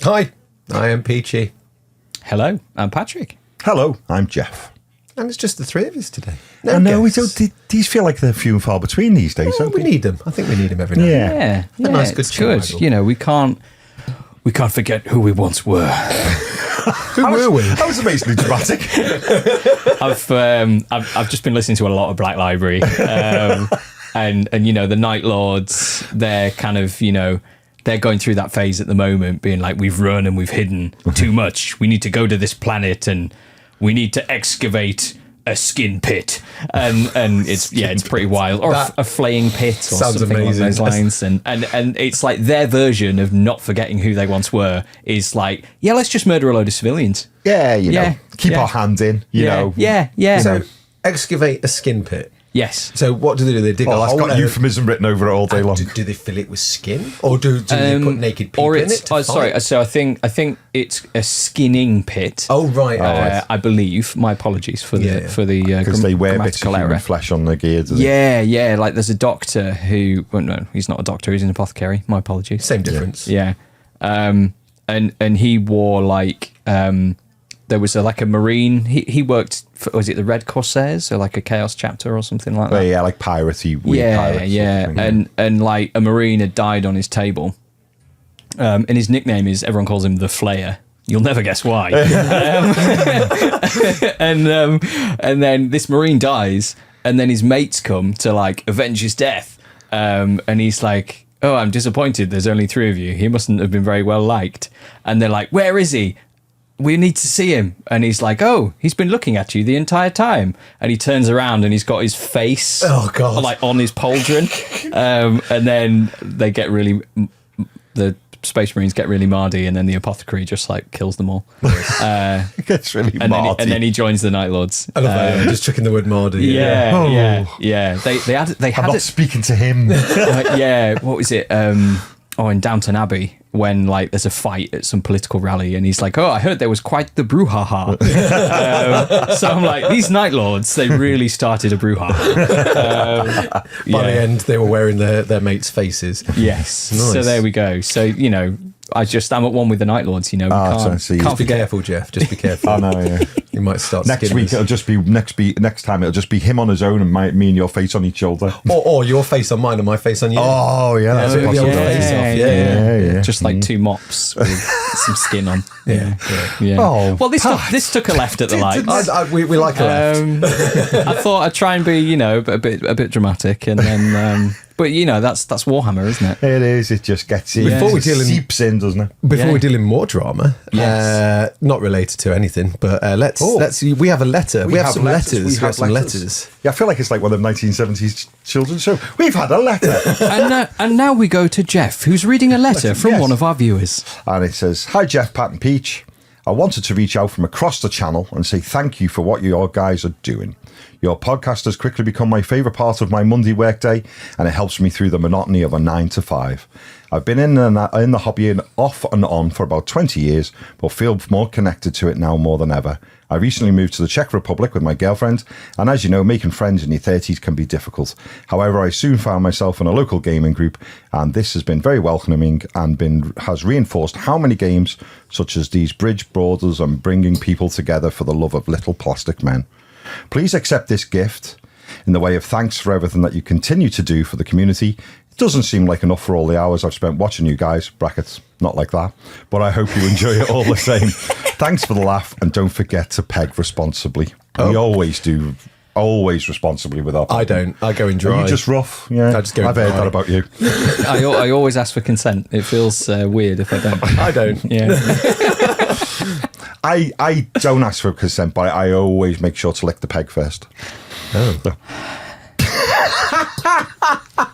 Hi, I am Peachy. Hello, I'm Patrick. Hello, I'm Geoff. And it's just the three of us today. I know, we guests. don't. These feel like they're few and far between these days, Well, don't we they? need them. I think we need them every now and then. Yeah, A nice, good it's good. struggle. You know, we can't forget who we once were. Who were we? That was amazingly dramatic. I've just been listening to a lot of Black Library, and you know, the Night Lords. They're kind of, you know, they're going through that phase at the moment, being like, we've run and we've hidden too much. We need to go to this planet and we need to excavate a skin pit, and it's pretty wild, or a flaying pit, or sounds something amazing. along those lines. And it's like their version of not forgetting who they once were is like, yeah, let's just murder a load of civilians. Yeah, you know, keep yeah. our hand in, you know. Yeah. So, excavate a skin pit. Yes. So what do? They dig a Well, that's hole? got euphemism written over it all day long. Do they fill it with skin, or do they put naked people or in it's it? To sorry. fight? So I think it's a skinning pit. Oh right. I believe. My apologies for the Because they wear bits of grammatical human error. flesh on their gear, do they? Yeah. Like there's a doctor who. Well, no, he's not a doctor. He's an apothecary. My apologies. Same difference. Yeah. And he wore like there was like a marine. He worked for, was it the Red Corsairs or like a Chaos chapter or something like that? Well, yeah, like piratey, weird pirates. Yeah. Sort of thing. And like a marine had died on his table. And his nickname is, everyone calls him the Flayer. You'll never guess why. And then this marine dies, and then his mates come to like avenge his death. And he's like, "Oh, I'm disappointed. There's only three of you. He mustn't have been very well liked." And they're like, "Where is he? We need to see him." And he's like, "Oh, he's been looking at you the entire time." And he turns around and he's got his face, Oh, God. like on his pauldron. And then they get really, the Space Marines get really mardy, and then the apothecary just like kills them all. It gets really And marty. then he joins the Night Lords. I love that. I'm just chucking the word Mardy. Yeah. They I'm had not it. speaking to him. What was it? In Downton Abbey, when like there's a fight at some political rally, and he's like, "Oh, I heard there was quite the brouhaha." So I'm like, these Night Lords, they really started a brouhaha. By the end, they were wearing their mates' faces. Yes. Nice. So there we go. So, you know, I'm at one with the Night Lords, you know. We can't so Just be forget. careful, Jeff. Just be careful. I know, yeah. You might start Next skinning week, us. next time it'll just be him on his own and me and your face on each shoulder. Or your face on mine and my face on you. Oh, yeah, that's so it'll be possible. on the face off, yeah. Just like two mops with some skin on. Yeah. Oh, well, this took a left at the lights. We like a left. I thought I'd try and be, you know, a bit dramatic, and then, but you know, that's Warhammer, isn't it? It is. It just gets in. Before we It deal in- seeps in, doesn't it? Before Yeah. we deal in more drama, Yes. not related to anything, but let's. We have a letter. We have some letters. We have some letters. Yeah, I feel like it's like one of the 1970s children's show. We've had a letter. And now we go to Geoff, who's reading a letter from Yes. one of our viewers. And it says, "Hi, Geoff, Pat and Peach. I wanted to reach out from across the channel and say thank you for what you guys are doing. Your podcast has quickly become my favourite part of my Monday workday, and it helps me through the monotony of a 9 to 5. I've been in the hobby and off and on for about 20 years, but feel more connected to it now more than ever. I recently moved to the Czech Republic with my girlfriend, and as you know, making friends in your 30s can be difficult. However, I soon found myself in a local gaming group, and this has been very welcoming and has reinforced how many games such as these bridge borders and bringing people together for the love of little plastic men. Please accept this gift in the way of thanks for everything that you continue to do for the community. It doesn't seem like enough for all the hours I've spent watching you guys, brackets, not like that, but I hope you enjoy it all the same. Thanks for the laugh, and don't forget to peg responsibly." We always do, always responsibly with our... I don't. I go in Are dry. you just rough? Yeah, I just go I've heard dry. that about you. I always ask for consent. It feels weird if I don't. I don't. Yeah. I don't ask for consent, but I always make sure to lick the peg first. Oh.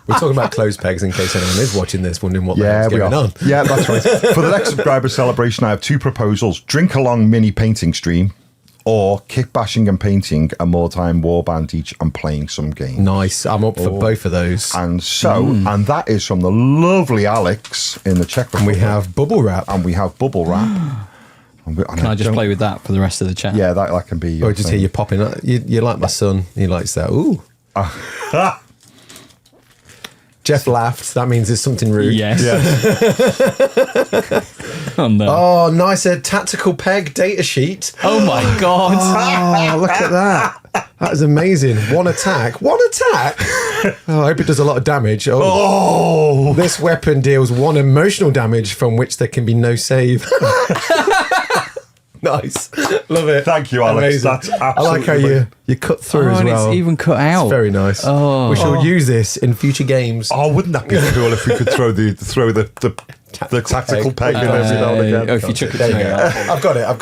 We're talking about clothes pegs in case anyone is watching this wondering what the Yeah, hell's we going are. on. Yeah, that's right. For the next subscriber celebration, I have two proposals: drink along mini painting stream, or kitbashing and painting a more time warband each and playing some games. Nice. I'm up for both of those. And and that is from the lovely Alex in the Czech And we Republic. have bubble wrap. And we have bubble wrap. Can I just play with that for the rest of the chat? Yeah, that can be. Or just hear you popping up. You like my son. He likes that. Ooh. Geoff laughed. That means there's something rude. Yes. Oh, no. Oh, nice. A tactical peg data sheet. Oh, my God. Oh, look at that. That is amazing. One attack. Oh, I hope it does a lot of damage. Oh. This weapon deals 1 emotional damage from which there can be no save. Nice. Love it. Thank you, Alex. Amazing. That's I like how absolutely you cut through as and well. it's even cut out. It's very nice. Oh. We shall use this in future games. Oh, wouldn't that be cool if we could throw the tactical peg in every now and again? Oh, if you chuck it There you to me. go. I've got it. Oh,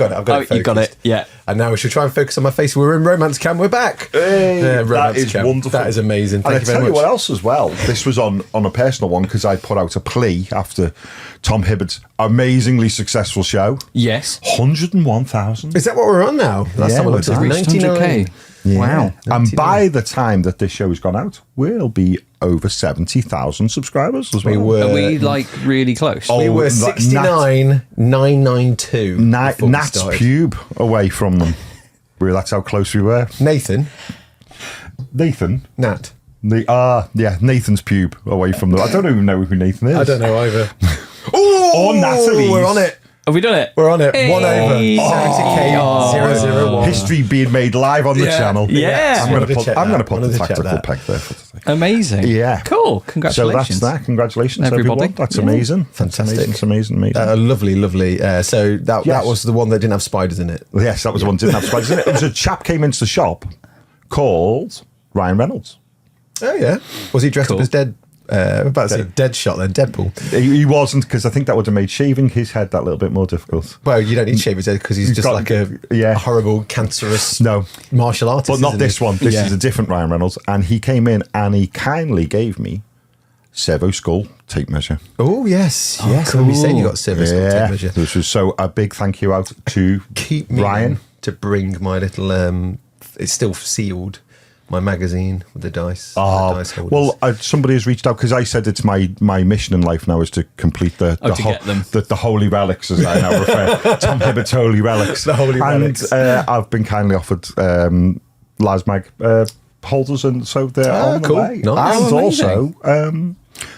you got focused. it. Yeah. And now we should try and focus on my face. We're in Romance Cam. We're back. Hey, that Romance is Cam. wonderful. That is amazing. And Thank I you very tell you much. what else as well. This was on a personal one because I put out a plea after Tom Hibbert's amazingly successful show. Yes. 101,000. Is that what we're on now? Last time I looked, it was Reached 99. 100K. Yeah. Wow. And by the time that this show has gone out, we'll be over 70,000 subscribers as well. Are we like really close? Oh, We were Nat- 69,992. Nat's before we started. pube away from them. That's how close we were. Nathan. Nathan? Nat. Nathan's pube away from them. I don't even know who Nathan is. I don't know either. Or Natalie's. We're on it. Have we done it? We're on it. Hey. 1 over. 70K001. History being made live on the channel. Yeah. I'm going Wanted to to check put that. the Wanted to check tactical that. peg there for today. Amazing. Yeah. Cool. So Congratulations. that's that. Congratulations, Everybody. everyone. That's Yeah. amazing. Fantastic. It's amazing. Lovely. So that Yes. was the one that didn't have spiders in it. Yes, that was the one that didn't have spiders in it. It was a chap came into the shop called Ryan Reynolds. Oh yeah. Was he dressed Cool. up as Dead? I'm about to say Deadshot then. Deadpool. He wasn't, because I think that would have made shaving his head that little bit more difficult. Well, you don't need to shave his head because he's just got- like a horrible, cancerous martial artist. But not isn't this he? one. This Yeah. is a different Ryan Reynolds. And he came in and he kindly gave me Servo Skull tape measure. Oh yes. I remember you saying you got service tape measure. This was so a big thank you out to Keep me Ryan. to bring my little. It's still sealed. My magazine with the dice. the dice holders. Well, somebody has reached out because I said it's my mission in life now is to complete the get them. the holy relics, as I now refer. Tom Hibbert's holy relics. The holy relics. And I've been kindly offered Lasmag holders, and so they're on the cool. way. Nice. And Oh, also,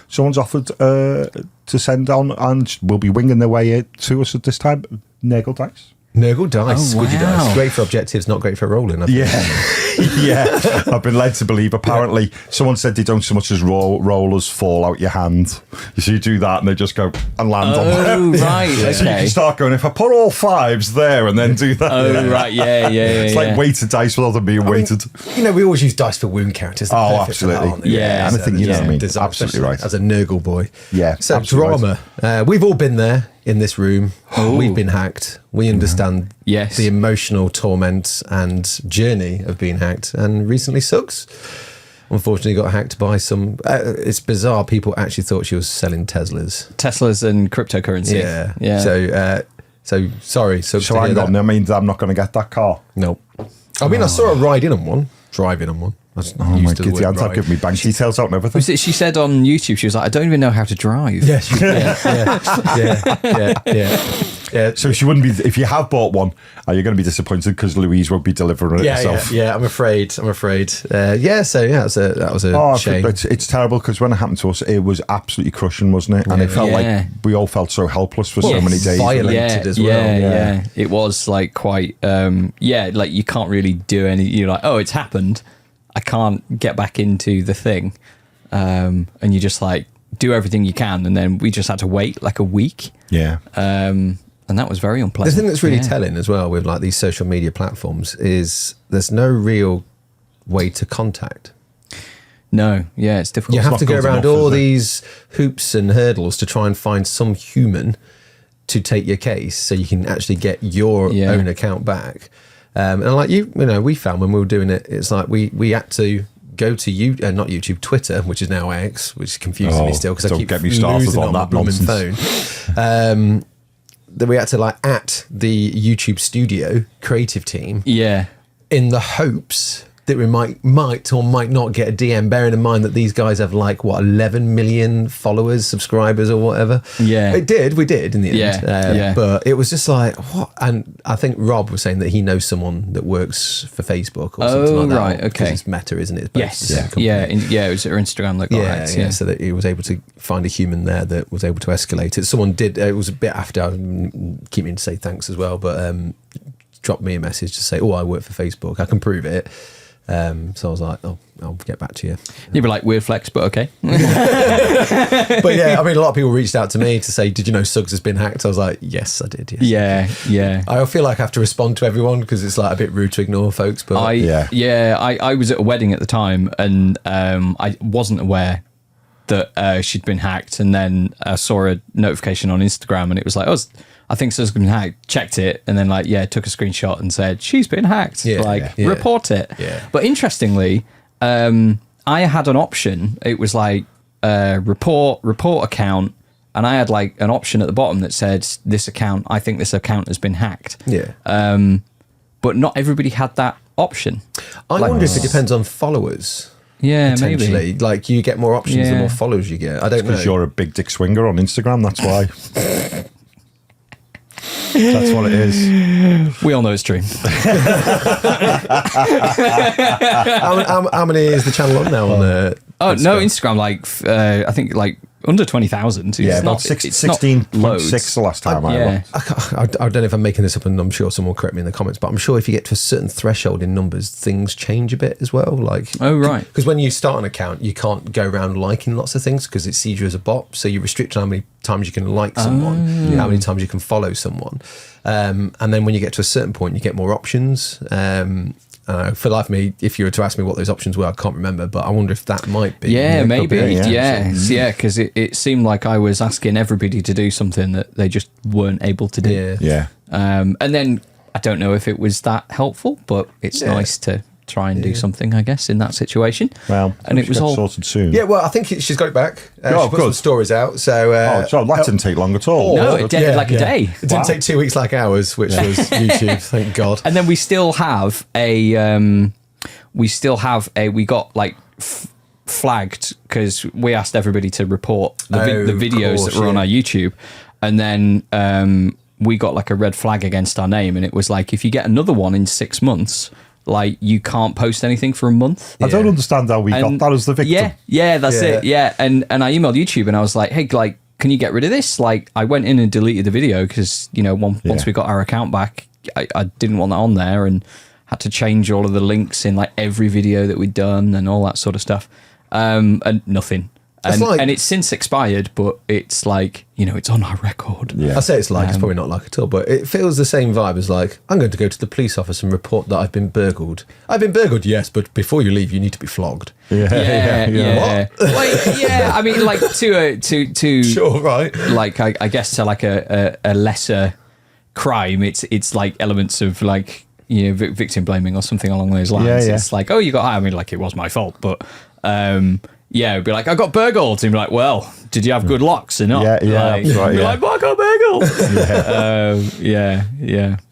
someone's offered to send on, and will be winging their way to us at this time. Nagel dice. Nurgle dice, Oh, Squidgy wow. dice. Great for objectives, not great for rolling. I think. Yeah, yeah. I've been led to believe. Apparently, someone said they don't so much as roll as fall out your hand. So you do that, and they just go and land on. Oh, right. So you Okay. can start going. If I put all 5s there and then do that, Oh, right. Yeah. it's like weighted dice without them being weighted. We always use dice for wound characters. They're Oh, perfect for that, absolutely. aren't they? Yeah. And I think, you know what I mean. Design, Absolutely especially right. As a Nurgle boy. Yeah, So absolutely drama. We've all been there in this room. We've been hacked. We understand Yes. the emotional torment and journey of being hacked. And recently, Suggs unfortunately got hacked by some. It's bizarre. People actually thought she was selling Teslas and cryptocurrency. Yeah. Yeah. So sorry. Suggs, So to hear hang that. on. That means I'm not going to get that car. No. I mean, I saw her riding on one, driving on one. I was Oh my used to the giddy word aunt, ride. give me bank details out and everything. Was it, she said on YouTube, she was like, I don't even know how to drive. Yes, yeah. So she wouldn't be, if you have bought one, you're going to be disappointed because Louise won't be delivering it herself. Yeah, I'm afraid. That was a shame. It's terrible because when it happened to us, it was absolutely crushing, wasn't it? And it felt like we all felt so helpless for so many days. Violated as well. Yeah. It was like quite, like you can't really do any, you're like, oh, it's happened. I can't get back into the thing. And you just like do everything you can. And then we just had to wait like a week. Yeah. And that was very The unpleasant. thing that's really telling as well with like these social media platforms is there's no real way to contact. No, yeah, it's difficult. You have to go good around enough, all is it? these hoops and hurdles to try and find some human to take your case so you can actually get your own account back. And like we found when we were doing it, it's like we had to go to not YouTube, Twitter, which is now X, which is confusing me still because I don't keep get me started losing on on my that blooming nonsense. phone. That we had to at the YouTube studio creative team Yeah. in the hopes that we might or might not get a DM, bearing in mind that these guys have like, what, 11 million followers, subscribers or whatever. Yeah. We did in the end. Yeah. But it was just like, what? And I think Rob was saying that he knows someone that works for Facebook or something like that. Right, okay. Because it's Meta, isn't it? Yes. It was her Instagram that got hacked. Yeah. So that he was able to find a human there that was able to escalate it. Someone did, it was a bit after, I keep meaning to say thanks as well, but dropped me a message to say, I work for Facebook. I can prove it. So I was like, I'll get back to you. You'd be like, weird flex, but okay. But yeah, I mean, a lot of people reached out to me to say, did you know Suggs has been hacked? I was like, yes, I did. Yes. Yeah. I feel like I have to respond to everyone because it's like a bit rude to ignore folks. But I was at a wedding at the time, and I wasn't aware that she'd been hacked, and then I saw a notification on Instagram, and it was like, I think Suggs has been hacked. Checked it, and then took a screenshot and said she's been hacked. Report it. Yeah. But interestingly, I had an option. It was like report account, and I had like an option at the bottom that said I think this account has been hacked. Yeah. But not everybody had that option. I wonder if it depends on followers. Yeah, potentially. maybe. Like you get more options the more followers you get. I don't know. Because you're a big dick swinger on Instagram, that's why. That's what it is. We all know it's true. How many is the channel on now? Instagram, I think under 20,000. Yeah, about 16.6 the last time I looked. I don't know if I'm making this up, and I'm sure someone will correct me in the comments, but I'm sure if you get to a certain threshold in numbers, things change a bit as well. Right. Because when you start an account, you can't go around liking lots of things because it sees you as a bot. So you restrict how many times you can like someone, how many times you can follow someone. And then when you get to a certain point, you get more options. For life of me, if you were to ask me what those options were, I can't remember, but I wonder if that might be. Yeah, maybe. Because it seemed like I was asking everybody to do something that they just weren't able to do. Yeah. And then I don't know if it was that helpful, but it's nice to try and do something, I guess, in that situation. Well, and it was all sorted soon. Yeah, well, I think she's got it back. She put some stories out. So that didn't take long at all. No, it did a day. It didn't take 2 weeks like ours, which was YouTube. Thank God. And then we still have we got flagged because we asked everybody to report the videos that were on our YouTube, and then we got like a red flag against our name, and it was like, if you get another one in 6 months, you can't post anything for a month. I don't understand how we got that as the victim. Yeah, that's it. Yeah, and I emailed YouTube and I was like, hey, can you get rid of this? I went in and deleted the video because once we got our account back, I didn't want that on there, and had to change all of the links in every video that we'd done and all that sort of stuff. And nothing. And it's since expired, but it's it's on our record. Yeah. I say it's probably not at all, but it feels the same vibe as I'm going to go to the police office and report that I've been burgled. I've been burgled, yes, but before you leave, you need to be flogged. Yeah. What? I mean, to sure, right? I guess to a lesser crime, it's elements of victim blaming or something along those lines. It's you got high. I mean, it was my fault, but. It'd be I got burgled. And you'd be like, well, did you have good locks or not? Yeah, that's right. I got burgled.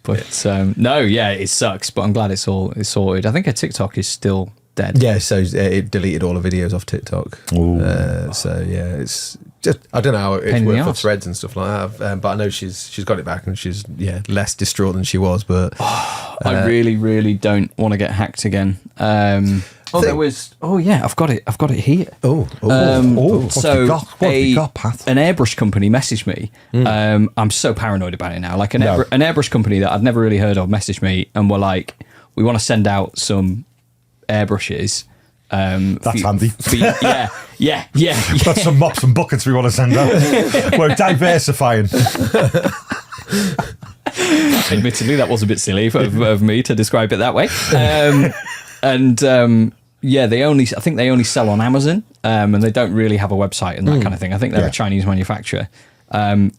But it sucks. But I'm glad it's sorted. I think her TikTok is still dead. Yeah, so it deleted all the videos off TikTok. It's just, I don't know how it's worked for threads and stuff like that. But I know she's got it back, and she's less distraught than she was. But I really, really don't want to get hacked again. There was. I've got it here. What have you got, Pat? An airbrush company messaged me. I'm so paranoid about it now. An airbrush company that I'd never really heard of messaged me and were like, "We want to send out some airbrushes." That's handy. Yeah. Got some mops and buckets we want to send out. We're diversifying. Admittedly, that was a bit silly of me to describe it that way. I think they only sell on Amazon, and they don't really have a website and that kind of thing. I think they're a Chinese manufacturer. And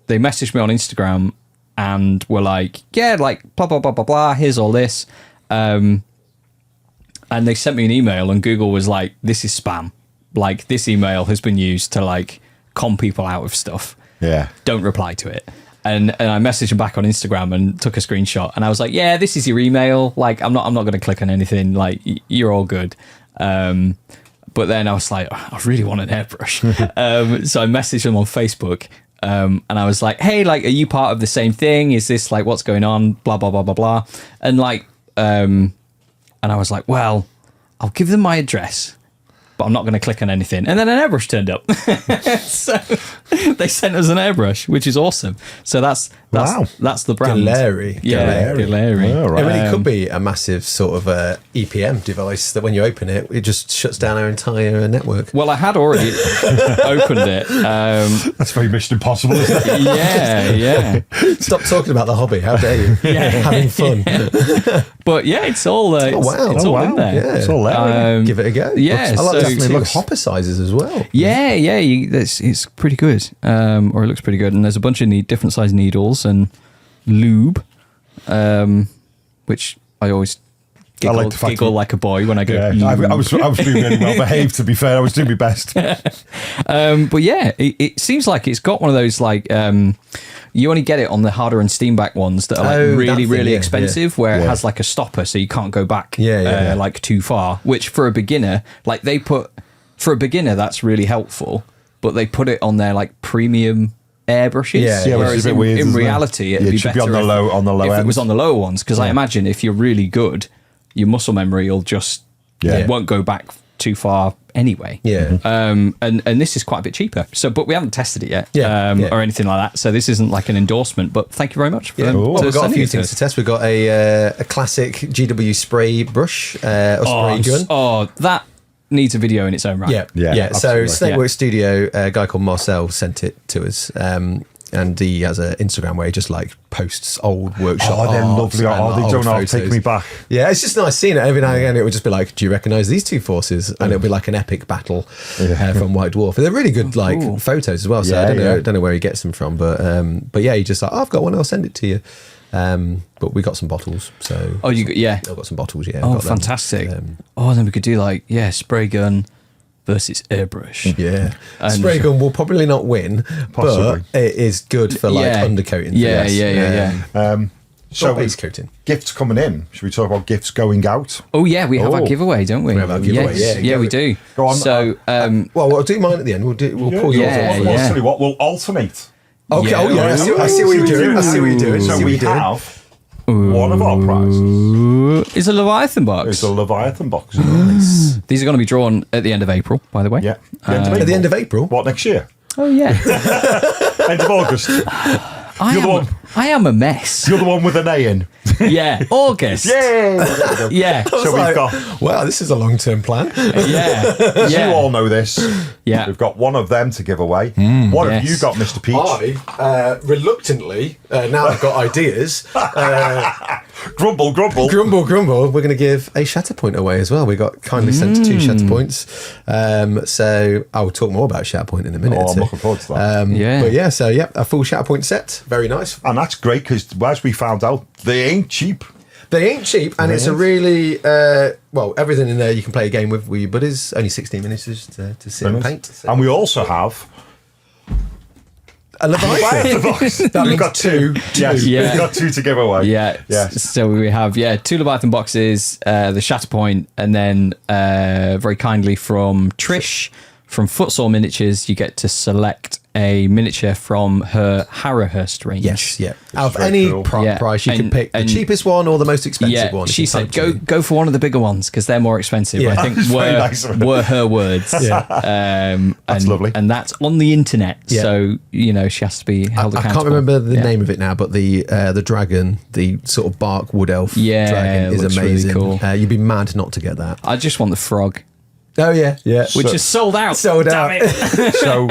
they messaged me on Instagram and were like, blah, blah, blah, blah, blah, here's all this. And they sent me an email, and Google was like, this is spam. This email has been used to con people out of stuff. Yeah. Don't reply to it. And I messaged him back on Instagram and took a screenshot, and I was like, "Yeah, this is your email. Like, I'm not going to click on anything. Like, you're all good." But then I was like, I really want an airbrush. So I messaged him on Facebook, and I was like, "Hey, like, are you part of the same thing? Is this like what's going on? Blah blah blah blah blah." And like, and I was like, "Well, I'll give them my address, but I'm not going to click on anything." And then an airbrush turned up. So they sent us an airbrush, which is awesome. So that's the brand. Galeri. Yeah, Galeri. Oh, right. It really could be a massive sort of EPM device that when you open it, it just shuts down our entire network. Well, I had already opened it. That's very Mission Impossible, isn't it? Yeah. Stop talking about the hobby. How dare you? Having fun. But yeah, it's all. It's all in there. Yeah. It's all there. Give it a go. Yeah, I like so- definitely look hopper sizes as well. Yeah. It's pretty good, or it looks pretty good. And there's a bunch of different size needles and lube, which I always giggle like a boy when I go. Yeah, I was being really well behaved. To be fair, I was doing my best. But yeah, it seems like it's got one of those like you only get it on the harder and Steamback ones that are like really expensive, where it has like a stopper, so you can't go back like too far. Which for a beginner, like for a beginner, that's really helpful. But they put it on their like premium airbrushes. Yeah, whereas which is a bit weird, in isn't it? reality, it'd be should better be on the low if end. it was on the lower ones. Because I imagine if you're really good, your muscle memory will just won't go back too far anyway. Yeah. And this is quite a bit cheaper. So, but we haven't tested it yet, Yeah. or anything like that. So this isn't like an endorsement. But thank you very much for. Well, we've got a sending few it to things us. to test. We've got a classic GW spray brush, or spray gun. That needs a video in its own right. Yeah. So absolutely. Snakeworks Studio, a guy called Marcel sent it to us. And he has an Instagram where he just like posts old workshop. Oh, they're arts lovely. and, Oh, they old don't know how to photos. take me back. Yeah, it's just nice seeing it. Every now and again, it would just be like, "Do you recognise these two forces?" And it'll be like an epic battle from White Dwarf. And they're really good, like photos as well. So I don't know where he gets them from, but yeah, he just like, "I've got one. I'll send it to you." But we got some bottles. So I've got some bottles. Yeah. Oh, got them. fantastic. Then we could do like spray gun versus airbrush. Yeah, And- spray gun will probably not win, Possibly. but it is good for like undercoating. So base coating. Gifts coming in. Should we talk about gifts going out? Oh yeah, we have our giveaway, don't we? We have our giveaway, yeah, we do. Go on. So Well, we'll do mine at the end. We'll pull yours Yeah, off. Well, I'll tell you what, we'll alternate. Okay. Yeah. Oh yeah. I see what you're doing. I see what you're doing. So I see what we you're doing. have one of our prizes. It's a Leviathan box. It's a Leviathan box. These are going to be drawn at the end of April, by the way. Yeah. At the end of April. What, next year? Oh yeah. End of August. I am a mess. You're the one with an A in. Yeah, August. Yay! Yeah. So we've got... Wow, this is a long-term plan. Yeah. You all know this. Yeah. We've got one of them to give away. What have you got, Mr. Peach? I, reluctantly, now I've got ideas. Grumble. Grumble. We're going to give a Shatterpoint away as well. We got kindly sent 2 Shatterpoints. So I'll talk more about Shatterpoint in a minute. Oh, I'm looking forward to that. But yeah, so a full Shatterpoint set. Very nice. And that's great because, as we found out, they ain't cheap. They ain't cheap, and it's a really everything in there you can play a game with your buddies. Only 16 minutes to sit and paint. So. And we also have a Leviathan box. That means got 2. Yes, Yeah. we've got 2 to give away. Yeah. Yes. So we have 2 Leviathan boxes, the Shatterpoint, and then very kindly from Trish from Futsal Miniatures, you get to select a miniature from her Harrowhurst range. Yes, yeah. Out of very any cool. price, you can pick the cheapest one or the most expensive one. She It's said, entirely go for one of the bigger ones because they're more expensive. Yeah. I think Very nice of her. were her words. That's lovely. And that's on the internet. Yeah. So, she has to be held I accountable. can't remember the name of it now, but the dragon, the sort of bark wood elf dragon is looks really amazing. cool. You'd be mad not to get that. I just want the frog, Oh yeah. which is sold out. Sold out. Damn it. So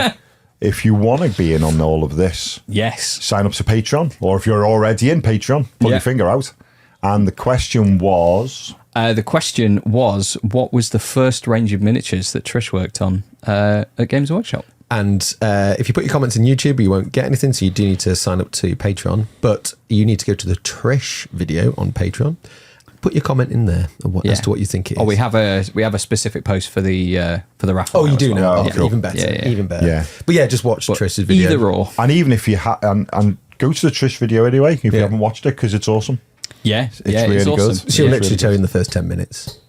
if you want to be in on all of this, Yes. sign up to Patreon. Or if you're already in Patreon, pull your finger out. And the question was... The question was, what was the first range of miniatures that Trish worked on at Games Workshop? And if you put your comments in YouTube, you won't get anything. So you do need to sign up to Patreon. But you need to go to the Trish video on Patreon. Put your comment in there as to what you think it is. Oh, we have a specific post for the raffle. Oh, now you as do well. know. Oh, cool. Even better. Yeah. Even better. Yeah. But yeah, just watch Trish's video. Either or. And even if you and go to the Trish video anyway if you haven't watched it, because it's awesome. Yeah, It's really awesome. good. She'll Yeah. literally tell you in the first 10 minutes.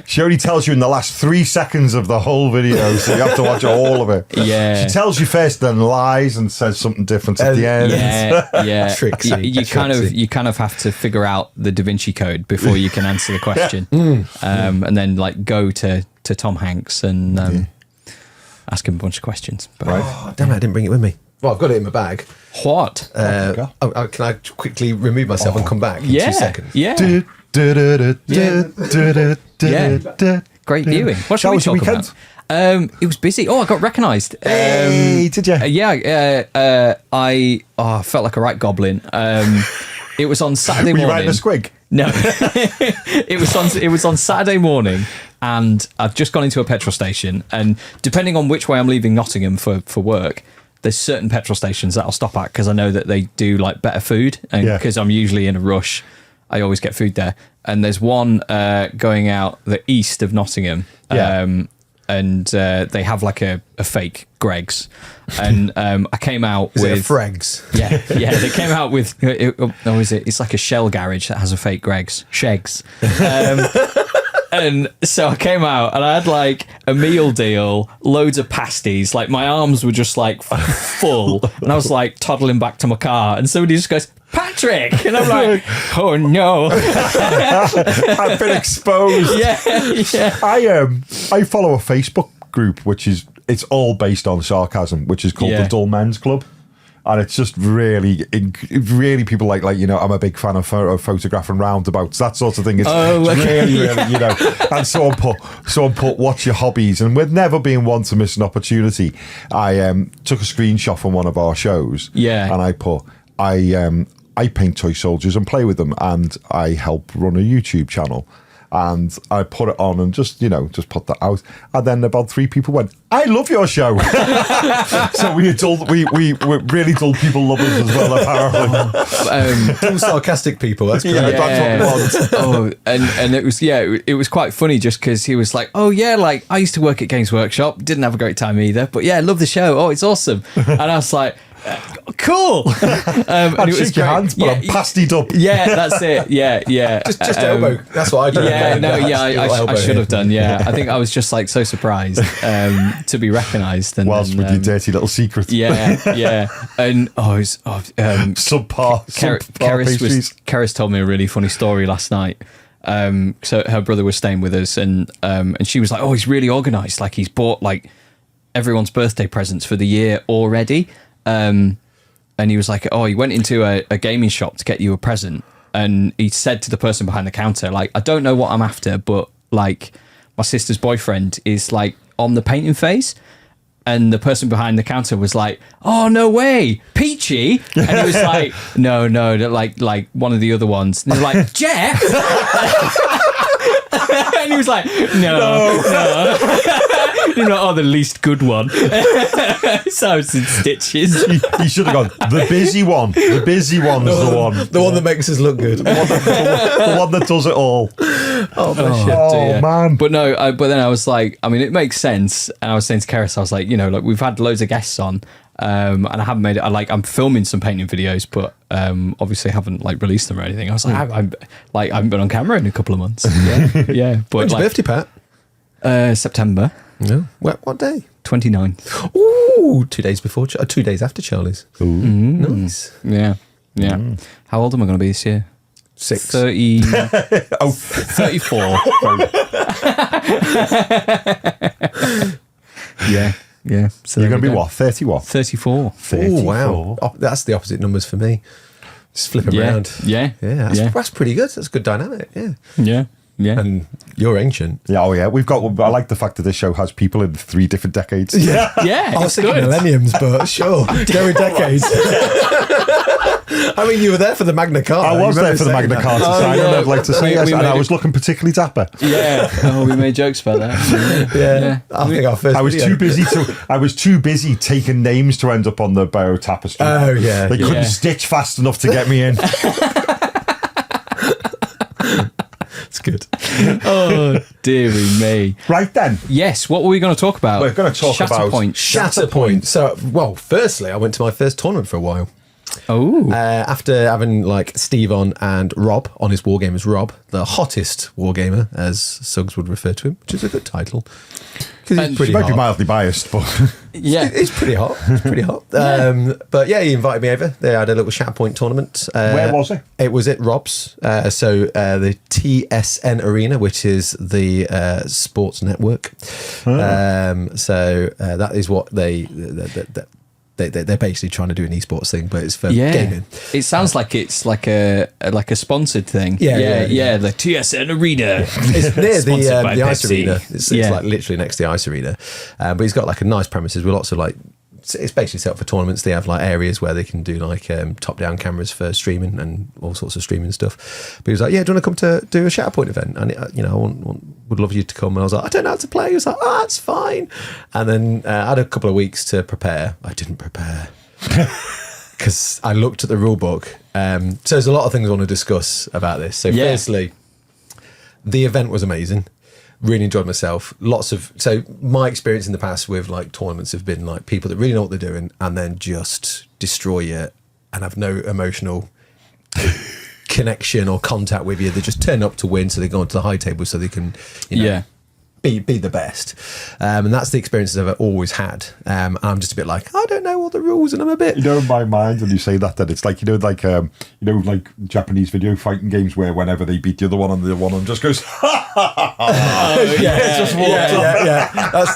She only tells you in the last 3 seconds of the whole video, so you have to watch all of it. Yeah. She tells you first, then lies and says something different at the end. Yeah. Tricksy. You kind of have to figure out the Da Vinci Code before you can answer the question, and then like go to Tom Hanks and ask him a bunch of questions. But, Right. Damn it, I didn't bring it with me. Well, I've got it in my bag. What? Can I quickly remove myself and come back in 2 seconds? Yeah. Great viewing. What should How we was your talk weekend? about? It was busy. Oh, I got recognised. Hey, did you? I felt like a right goblin. It was on Saturday Were you morning. riding a squig? No, it was on Saturday morning, and I've just gone into a petrol station. And depending on which way I'm leaving Nottingham for work, there's certain petrol stations that I'll stop at because I know that they do like better food, and because I'm usually in a rush, I always get food there. And there's one going out the east of Nottingham, and they have like a fake Greggs, and I came out Is with it a Freg's? yeah, they came out with it's like a shell garage that has a fake Greggs, Shegs. And so I came out and I had like a meal deal, loads of pasties, like my arms were just like full, and I was like toddling back to my car, and somebody just goes, "Patrick," and I'm like, "Oh no." I've been exposed. Yeah. I follow a Facebook group which is all based on sarcasm, which is called the Dull Men's Club, and it's just really people like I'm a big fan of photographing roundabouts, that sort of thing. It's really and someone put what's your hobbies, and with never being one to miss an opportunity, I took a screenshot from one of our shows, and I put I paint toy soldiers and play with them, and I help run a YouTube channel. And I put it on and just put that out. And then about 3 people went, "I love your show." So we really dull people love us as well, apparently. All sarcastic people. That's great. That's what we want. And it was quite funny just because he was like, "Oh yeah, like I used to work at Games Workshop, didn't have a great time either, but yeah, I love the show. Oh, it's awesome." And I was like, "Cool." I'd shake your hands, but I'm pastied up. Yeah, that's it. Yeah. Just elbow. That's what I do. I should have done. Yeah, I think I was just like so surprised to be recognised. And whilst with your dirty little secret. Yeah. And subpar Keris told me a really funny story last night. So her brother was staying with us, and she was like, "Oh, he's really organised. Like he's bought like everyone's birthday presents for the year already." And he was like, "Oh, he went into a gaming shop to get you a present." And he said to the person behind the counter, like, "I don't know what I'm after, but like my sister's boyfriend is like on the painting phase." And the person behind the counter was like, "Oh, no way, Peachy." And he was like, no, like one of the other ones. And they're like, "Geoff?" And he was like, no. You know, "Oh, the least good one." So I was in stitches. He should have gone, "The busy one. The busy one is the one. The one that makes us look good. The one that does it all." Oh man. But no, but then I was like, I mean, it makes sense. And I was saying to Keris, I was like, like we've had loads of guests on, and I haven't made it. I'm filming some painting videos, but obviously haven't like released them or anything. I was like, I haven't been on camera in a couple of months. Yeah. But When's your birthday, Pat? September. No. What day? 29th. Ooh, 2 days before, 2 days after Charlie's. Ooh. Nice. Yeah. How old am I going to be this year? 6. 30. 34. Yeah. So You're going to be what? 30 what? 34. Oh, wow. Oh, that's the opposite numbers for me. Just flip around. Yeah. That's pretty good. That's a good dynamic. Yeah. And you're ancient. Yeah, I like the fact that this show has people in 3 different decades. Yeah. I was thinking millenniums, but sure. Go with decades. I mean, you were there for the Magna Carta. I was there for the Magna Carta sign, and I'd like to say yes, and I was looking particularly dapper. Yeah. Oh, we made jokes about that. Yeah. I think our first I was too busy taking names to end up on the bio tapestry. Oh, yeah. They couldn't stitch fast enough to get me in. It's good. Oh, dearie me. Right then. Yes, what were we going to talk about? We're going to talk about Shatterpoint. So, well, firstly, I went to my first tournament for a while. Oh. After having like Steve on and Rob, Honest Wargamers Rob, the hottest wargamer, as Suggs would refer to him, which is a good title. Because he's pretty She might be hot. mildly biased, but Yeah. He's pretty hot. He's pretty hot. But yeah, he invited me over. They had a little Shatterpoint tournament. Where was it? It was at Rob's. The TSN Arena, which is the sports network. That is what they're basically trying to do an esports thing, but it's for gaming. It sounds like it's like a sponsored thing. Yeah. The TSN Arena. It's near Sponsored by the ice Pepsi. arena. It's like literally next to the ice arena. But he's got like a nice premises with lots of like, it's basically set up for tournaments. They have like areas where they can do like top-down cameras for streaming and all sorts of streaming stuff. But he was like, "Yeah, do you want to come to do a Shatterpoint event?" And I would love you to come. And I was like, "I don't know how to play." He was like, "Oh, that's fine." And then I had a couple of weeks to prepare. I didn't prepare because I looked at the rule book. So there's a lot of things I want to discuss about this. So firstly, the event was amazing. Really enjoyed myself. So my experience in the past with like tournaments have been like people that really know what they're doing and then just destroy you and have no emotional connection or contact with you. They just turn up to win, so they go onto the high table so they can, be the best. And that's the experiences I've always had. I'm just a bit like, I don't know all the rules, and I'm a bit... in my mind, when you say that it's like, like Japanese video fighting games where whenever they beat the other one and the one just goes,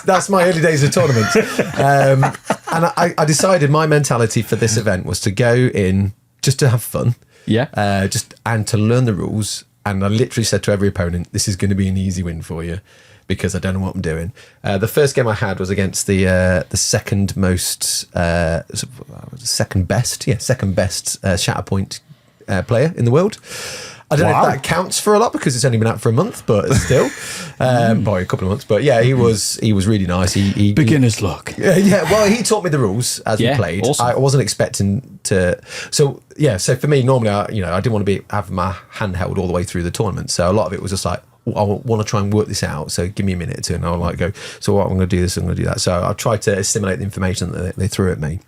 That's my early days of tournaments. And I decided my mentality for this event was to go in just to have fun. Yeah. And to learn the rules. And I literally said to every opponent, this is going to be an easy win for you, because I don't know what I'm doing. The first game I had was against the second best Shatterpoint player in the world. I don't know if that counts for a lot because it's only been out for a month, but still, probably a couple of months. But yeah, he was really nice. He Beginner's luck. Well, he taught me the rules as we played. Awesome. I wasn't expecting to. So for me, normally, I didn't want to have my hand held all the way through the tournament. So a lot of it was just like, I want to try and work this out, so give me a minute or two, and I'll like go, so what, I'm going to do this, I'm going to do that. So I tried to assimilate the information that they threw at me.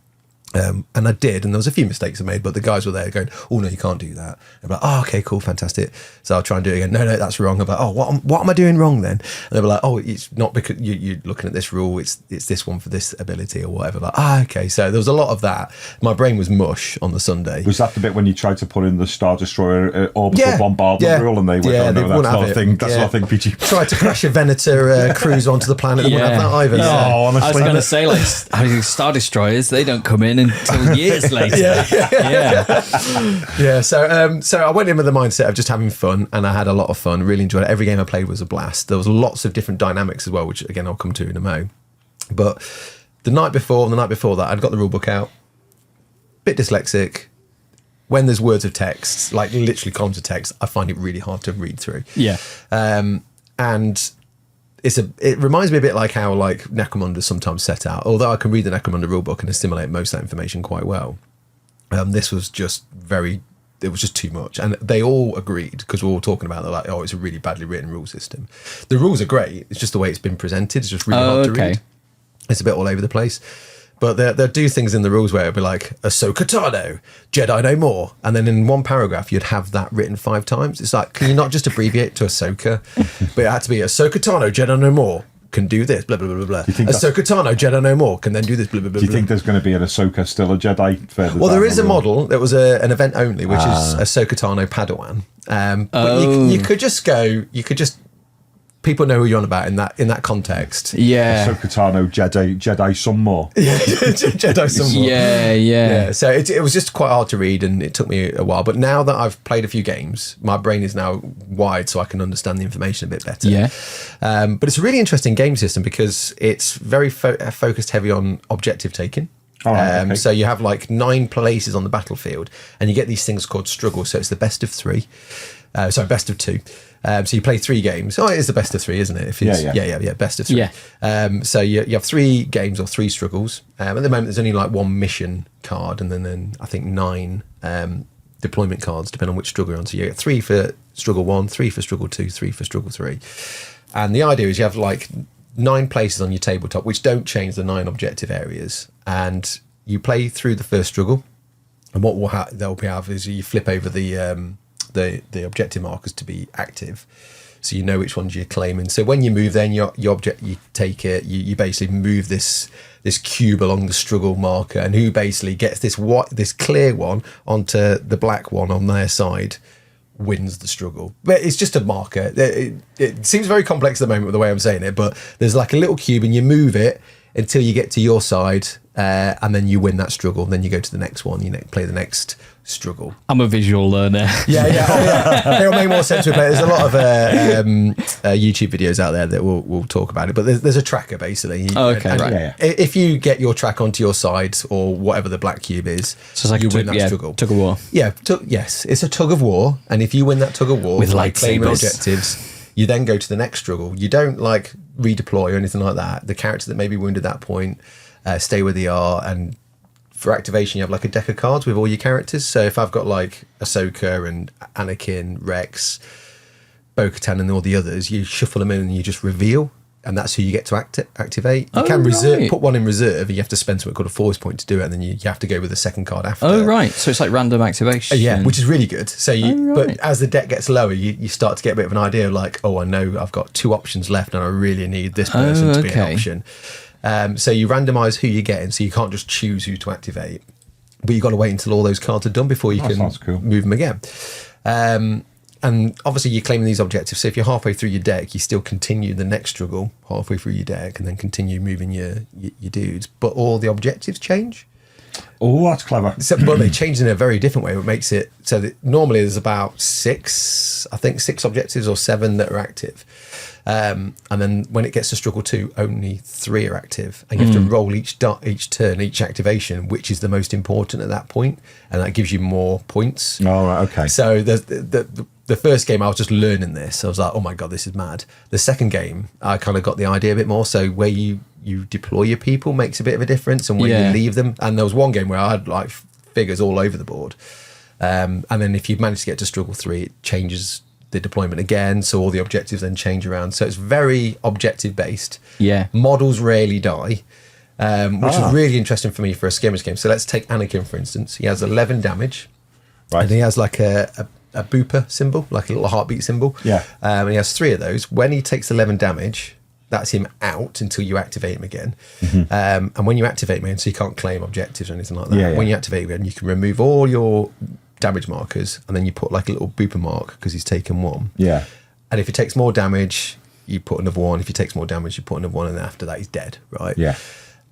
And I did, and there was a few mistakes I made, but the guys were there going, "Oh no, you can't do that." I'm like, "Oh, okay, cool, fantastic." So I'll try and do it again. No, that's wrong. I'm like, "Oh, what am I doing wrong then?" And they were like, "Oh, it's not because you're looking at this rule. It's this one for this ability or whatever." Like, okay. So there was a lot of that. My brain was mush on the Sunday. Was that the bit when you tried to put in the Star Destroyer orbital bombardment rule, and they went, "Oh no, that's not a thing. That's not a thing, Peachy." Tried to crash a Venator cruise onto the planet. They wouldn't have that either. No, honestly, I was going to say, like, Star Destroyers, they don't come in until years later. So I went in with the mindset of just having fun, and I had a lot of fun. Really enjoyed it. Every game I played was a blast. There was lots of different dynamics as well, which again I'll come to in a mo. But the night before and the night before that, I'd got the rule book out. Bit dyslexic. When there's words of text, like literally columns of text, I find it really hard to read through. Yeah. And it reminds me a bit like how like Necromunda sometimes set out. Although I can read the Necromunda rulebook and assimilate most of that information quite well, this was just it was just too much. And they all agreed, because we're all talking about, they're like, "Oh, it's a really badly written rule system." The rules are great. It's just the way it's been presented. It's just really hard to read. It's a bit all over the place. But they'll do things in the rules where it'll be like, Ahsoka Tano, Jedi no more. And then in one paragraph, you'd have that written 5 times. It's like, can you not just abbreviate to Ahsoka? But it had to be Ahsoka Tano, Jedi no more, can do this, blah, blah, blah, blah. Ahsoka Tano, Jedi no more, can then do this, blah, blah, blah. Do you think there's going to be an Ahsoka still a Jedi further? Well, there is a model. There was an event only, which is Ahsoka Tano Padawan. But you could just people know who you're on about in that context. Yeah. Ahsoka Tano, Jedi some more. Yeah, Jedi some more. Yeah. So it was just quite hard to read, and it took me a while. But now that I've played a few games, my brain is now wide, so I can understand the information a bit better. Yeah. But it's a really interesting game system because it's very focused heavy on objective taking. Okay. So you have like 9 places on the battlefield, and you get these things called struggles. So it's the best of 3. Best of 2. So you play 3 games. Oh, it is the best of 3, isn't it? Yeah, best of 3. Yeah. So you have 3 games or 3 struggles. At the moment, there's only like 1 mission card, and then I think 9 deployment cards, depending on which struggle you're on. So you get 3 for struggle 1, 3 for struggle 2, 3 for struggle 3. And the idea is you have like 9 places on your tabletop which don't change the 9 objective areas, and you play through the first struggle. And what will they'll have is you flip over the objective markers to be active, so you know which ones you're claiming. So when you move, then your object, you take it, you basically move this cube along the struggle marker, and who basically gets this clear one onto the black one on their side wins the struggle. But it's just a marker. It seems very complex at the moment with the way I'm saying it, but there's like a little cube, and you move it until you get to your side, and then you win that struggle. Then you go to the next one, play the next struggle. I'm a visual learner. Yeah. It'll make more sense with play. There's a lot of YouTube videos out there that will talk about it, but there's a tracker basically. Okay, and right. If you get your track onto your side, or whatever the black cube is, So it's like you win that struggle. tug of war. Yeah, yes, it's a tug of war, and if you win that tug of war With like claiming lightsabers. objectives, you then go to the next struggle. You don't like redeploy or anything like that. The characters that may be wounded at that point stay where they are, and for activation you have like a deck of cards with all your characters. So if I've got like Ahsoka and Anakin, Rex, Bo-Katan and all the others, you shuffle them in and you just reveal, and that's who you get to activate. You can reserve, put one in reserve, and you have to spend something called a force point to do it, and then you have to go with the second card after. Oh, right. So it's like random activation. Yeah, which is really good. So but as the deck gets lower, you start to get a bit of an idea of like, oh, I know I've got 2 options left and I really need this person to be an option. So you randomize who you're getting, so you can't just choose who to activate, but you've got to wait until all those cards are done before you can move them again. And obviously you're claiming these objectives, so if you're halfway through your deck, you still continue the next struggle halfway through your deck, and then continue moving your dudes, but all the objectives change. Oh, that's clever. So, but they change in a very different way, which makes it so that normally there's about 6 objectives or 7 that are active. And then when it gets to struggle 2, only 3 are active, and you have to roll each turn, each activation, which is the most important at that point, and that gives you more points. Oh, right, okay. So the first game I was just learning this. I was like, oh my god, this is mad. The second game I kind of got the idea a bit more. So where you deploy your people makes a bit of a difference, and where you leave them. And there was one game where I had like figures all over the board, and then if you manage to get to struggle 3, it changes the deployment again, so all the objectives then change around. So it's very objective based. Models rarely die, which is really interesting for me for a skirmish game. So let's take Anakin for instance. He has 11 damage, and he has like a booper symbol, like a little heartbeat symbol. And he has 3 of those. When he takes 11 damage, that's him out until you activate him again. And when you activate him again, so you can't claim objectives or anything like that. When you activate him again, you can remove all your damage markers, and then you put like a little booper mark because he's taken 1. And if he takes more damage, you put another 1. If he takes more damage, you put another 1, and then after that he's dead, right?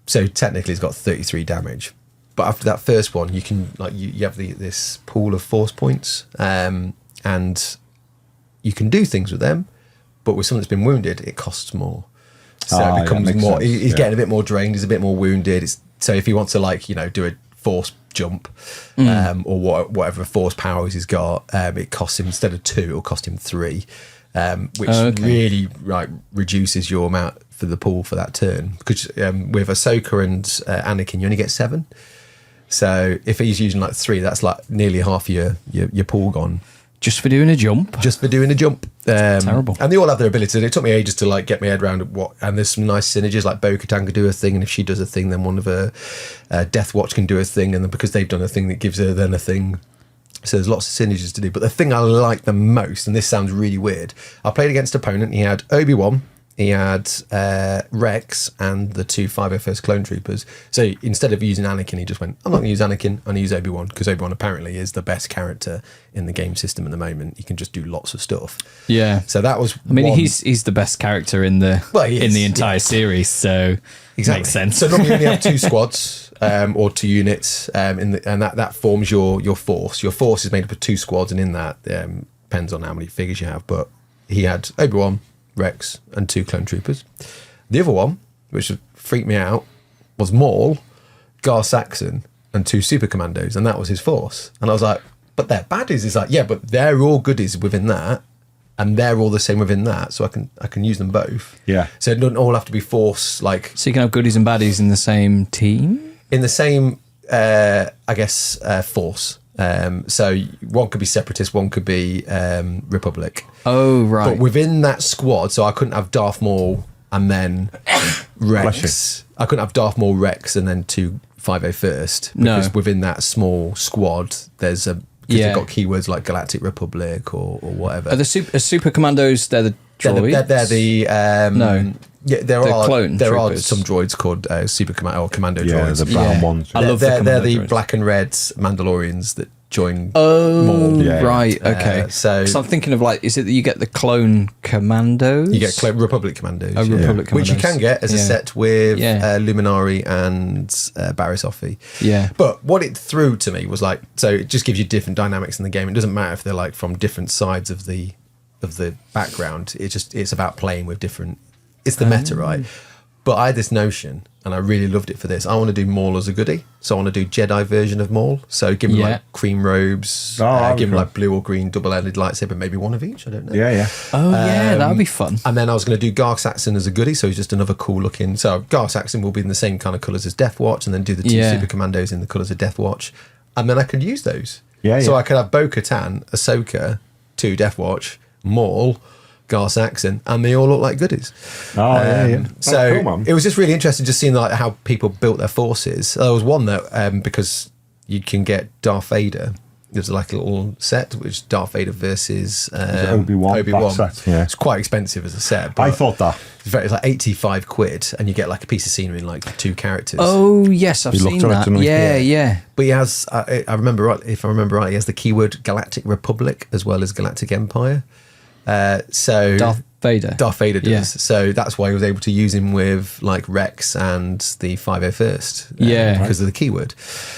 So technically he's got 33 damage. But after that first one, you can like you have this pool of force points, and you can do things with them. But with someone that's been wounded, it costs more. So it becomes more. He's getting a bit more drained. He's a bit more wounded. So if he wants to do a force jump or whatever force powers he's got, it costs him, instead of 2, it'll cost him 3, which really reduces your amount for the pool for that turn. Because with Ahsoka and Anakin, you only get 7. So if he's using like 3, that's like nearly half your pool gone. Just for doing a jump. Terrible. And they all have their abilities. It took me ages to like get my head around what. And there's some nice synergies. Like Bo-Katan can do a thing, and if she does a thing, then one of her Death Watch can do a thing, and then because they've done a thing, that gives her then a thing. So there's lots of synergies to do. But the thing I like the most, and this sounds really weird, I played against an opponent. He had Obi-Wan, he had Rex, and the 2 501st clone troopers. So instead of using Anakin, he just went, I'm not going to use Anakin, I'm going to use Obi-Wan, because Obi-Wan apparently is the best character in the game system at the moment. He can just do lots of stuff. So that was he's the best character in the entire series, so makes sense. So normally you only have 2 squads or 2 units, and that forms your force. Your force is made up of 2 squads, and in that depends on how many figures you have. But he had Obi-Wan, Rex, and 2 clone troopers. The other one, which freaked me out, was Maul, Gar Saxon, and 2 super commandos, and that was his force. And I was like, but they're baddies. It's like, yeah, but they're all goodies within that, and they're all the same within that, so I can use them both. So it doesn't all have to be force. Like, so you can have goodies and baddies in the same team, in the same, force. So one could be Separatist, one could be Republic. Oh, right. But within that squad, so I couldn't have Darth Maul and then Rex. I couldn't have Darth Maul, Rex, and then 2 501st. Because within that small squad, there's a... Because they've got keywords like Galactic Republic or whatever. Are the super commandos, they're the droids? They're the... no. Yeah, there are troopers. some droids called Super Commando or Commando Yeah, droids. the brown ones. I love they're the droids. black and red Mandalorians that join. Oh, Yeah. right. Okay. So 'cause I'm thinking of like, is it that you get the clone commandos? you get Republic Commandos, Republic which you Commandos. can get as a Yeah. set with Yeah. Luminari and Barriss Offee. Yeah. But what it threw to me was like, so it just gives you different dynamics in the game. It doesn't matter if they're like from different sides of the background. It's about playing with different. It's the meta, right? But I had this notion, and I really loved it for this. I want to do Maul as a goodie, so I want to do Jedi version of Maul. So give him like cream robes, give him like blue or green double-ended lightsaber, maybe one of each. I don't know. Yeah. Oh, yeah, that would be fun. And then I was going to do Garth Saxon as a goodie, so he's just another cool looking. So Garth Saxon will be in the same kind of colours as Death Watch, and then do the 2 Super Commandos in the colours of Death Watch, and then I could use those. So I could have Bo-Katan, Ahsoka, 2 Death Watch, Maul, Garth Saxon, and they all look like goodies. So cool, it was just really interesting just seeing like how people built their forces. There was one that because you can get Darth Vader. There's like a little set which is Darth Vader versus Obi-Wan. Set, yeah. It's quite expensive as a set. But I thought that. it's like 85 quid, and you get like a piece of scenery and like 2 characters. Oh, yes, I've seen that. Yeah. But he has, I remember right, if I remember right, he has the keyword Galactic Republic as well as Galactic Empire. So Darth Vader does. Yeah. So that's why he was able to use him with like Rex and the 501st. Because of the keyword.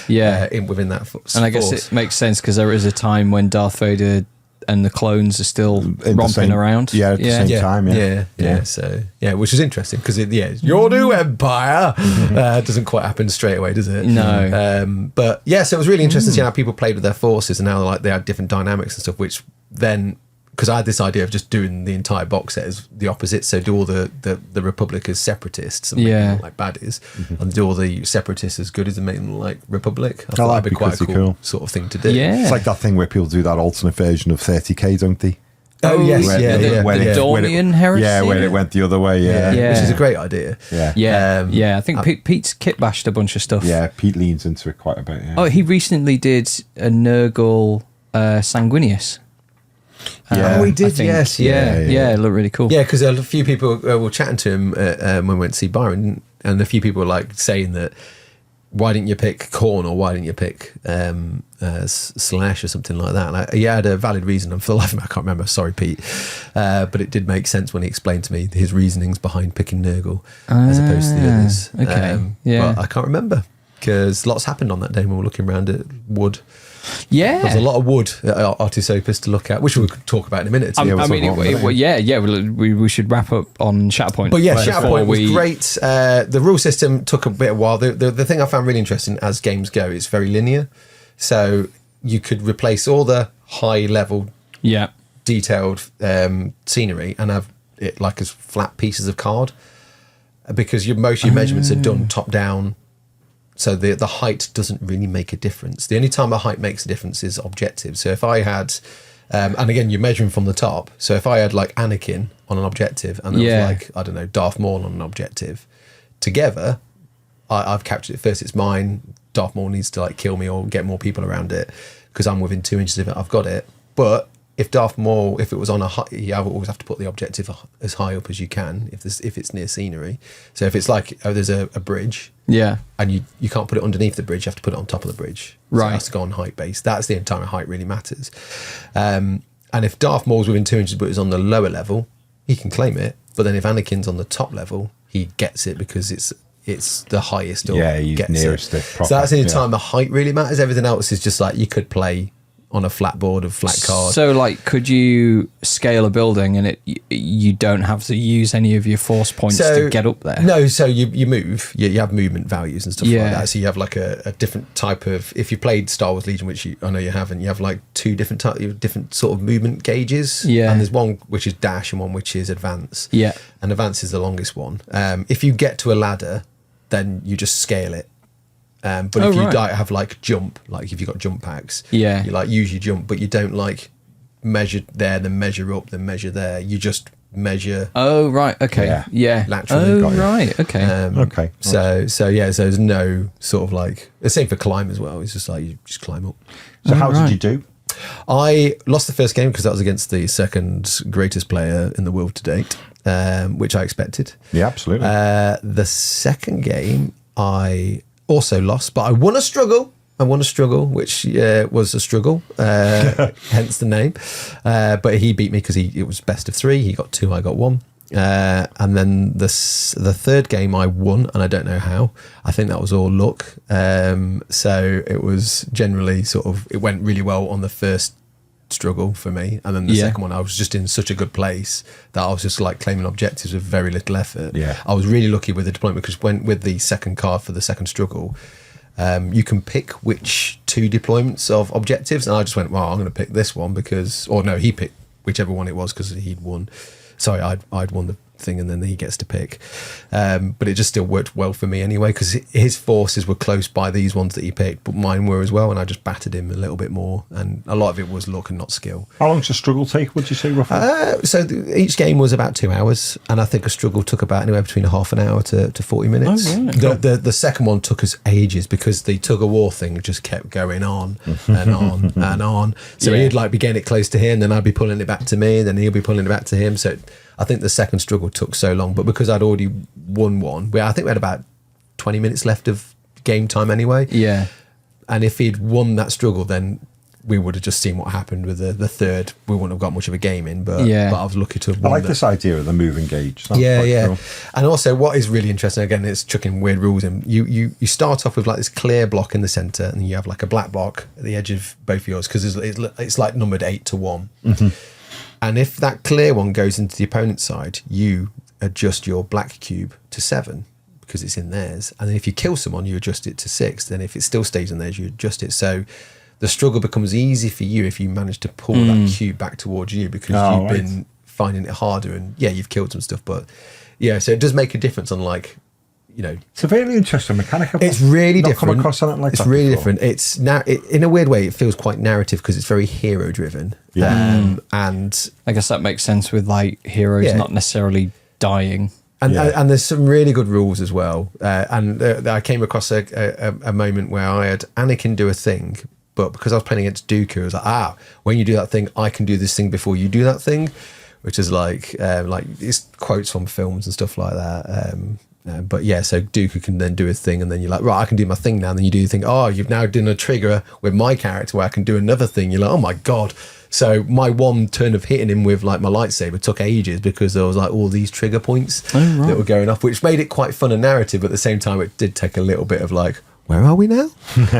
Within that force. And I guess it makes sense because there is a time when Darth Vader and the clones are still romping around. Yeah, at the same time. Yeah. So which is interesting because your new empire doesn't quite happen straight away, does it? No. But so it was really interesting to see how people played with their forces and how like they had different dynamics and stuff, which then. Because I had this idea of just doing the entire box set as the opposite, so do all the Republic as separatists and make them look like baddies, and do all the separatists as goodies and make them look like Republic. I thought that'd be quite a cool sort of thing to do. Yeah. It's like that thing where people do that alternate version of 30k, don't they? Oh yes, the Dornian heresy. Yeah, when it went the other way. Yeah, which is a great idea. Yeah. I think Pete's kitbashed a bunch of stuff. Yeah, Pete leans into it quite a bit. Yeah. Oh, he recently did a Nurgle Sanguinius. He did. Yes, it looked really cool. Yeah, because a few people were chatting to him when we went to see Byron, and a few people were like saying that why didn't you pick Khorne or why didn't you pick Slash or something like that? And he had a valid reason, and for the life of me I can't remember. Sorry, Pete, but it did make sense when he explained to me his reasonings behind picking Nurgle as opposed to the others. Okay, but I can't remember because lots happened on that day when we were looking around at wood. Yeah, there's a lot of wood at Artis Opus to look at, which we could talk about in a minute. We should wrap up on Shatterpoint. But Shatterpoint was great. The rule system took a bit of a while. The thing I found really interesting as games go, it's very linear. So you could replace all the high level, detailed scenery and have it like as flat pieces of card, because most of your measurements are done top down. So the height doesn't really make a difference. The only time a height makes a difference is objective. So if I had, and again, you're measuring from the top. So if I had like Anakin on an objective and there was like, I don't know, Darth Maul on an objective, together, I've captured it first. It's mine. Darth Maul needs to like kill me or get more people around it because I'm within 2 inches of it. I've got it. But if Darth Maul, if it was on a height, you always have to put the objective as high up as you can if it's near scenery. So if it's like, there's a bridge. And you can't put it underneath the bridge, you have to put it on top of the bridge. So it has to go on height base. That's the entire height really matters. And if Darth Maul's within 2 inches but is on the lower level, he can claim it. But then if Anakin's on the top level, he gets it because it's the highest or he's nearest it. So that's the time the height really matters. Everything else is just like you could play on a flat board of flat card. So like could you scale a building and you don't have to use any of your force points to get up there? No, so you move, you have movement values and stuff like that. So you have like a different type of, if you played Star Wars Legion, which I know you haven't, you have like 2 different sort of movement gauges. And there's one which is dash and one which is advance. And advance is the longest one. If you get to a ladder, then you just scale it. But if you like have like jump, like if you've got jump packs, you like use your jump, but you don't like measure there, then measure up, then measure there. You just measure. Oh right, okay, yeah. Laterally. Oh right, okay, okay. So there's no sort of like the same for climb as well. It's just like you just climb up. So how did you do? I lost the first game because that was against the second greatest player in the world to date, which I expected. Yeah, absolutely. The second game I also lost, but I won a struggle. Which was a struggle, hence the name. But he beat me because it was best of 3. He got 2, I got 1. And then the third game I won, and I don't know how. I think that was all luck. So it was generally it went really well on the first struggle for me, and then the second one I was just in such a good place that I was just like claiming objectives with very little effort. I was really lucky with the deployment because with the second card for the second struggle, you can pick which 2 deployments of objectives, and I just went, well, I'm going to pick this one he picked whichever one it was because he'd won. Sorry, I'd won the thing, and then he gets to pick. But it just still worked well for me anyway because his forces were close by these ones that he picked, but mine were as well, and I just battered him a little bit more, and a lot of it was luck and not skill. How long does a struggle take, would you say, roughly? Each game was about 2 hours, and I think a struggle took about anywhere between half an hour to 40 minutes. Oh, right. The second one took us ages because the tug-of-war thing just kept going on and on and on. So he'd like be getting it close to him, then I'd be pulling it back to me, then he'll be pulling it back to him. So I think the second struggle took so long, but because I'd already won one, I think we had about 20 minutes left of game time anyway. Yeah. And if he'd won that struggle, then we would have just seen what happened with the third. We wouldn't have got much of a game in, but I was lucky to have won. I like this idea of the moving gauge. That's cool. And also what is really interesting, again, it's chucking weird rules in. You start off with like this clear block in the centre, and you have like a black block at the edge of both of yours because it's like numbered 8 to 1. Mm-hmm. And if that clear one goes into the opponent's side, you adjust your black cube to 7 because it's in theirs. And then if you kill someone, you adjust it to 6. Then if it still stays in theirs, you adjust it. So the struggle becomes easy for you if you manage to pull that cube back towards you because you've been finding it harder. And you've killed some stuff. But so it does make a difference on it's a very interesting mechanic. It's really different. Come across something like it's that really before. different. It's now in a weird way, it feels quite narrative because it's very hero driven. And I guess that makes sense with like heroes not necessarily dying. And there's some really good rules as well. I came across a moment where I had Anakin do a thing, but because I was playing against Dooku, I was like, when you do that thing, I can do this thing before you do that thing, which is like it's quotes from films and stuff like that. So Dooku can then do a thing, and then you're like, right, I can do my thing now. And then you do your thing. Oh, you've now done a trigger with my character where I can do another thing. You're like, oh my god. So my one turn of hitting him with like my lightsaber took ages because there was like all these trigger points that were going off, which made it quite fun and narrative. But at the same time, it did take a little bit of like, where are we now?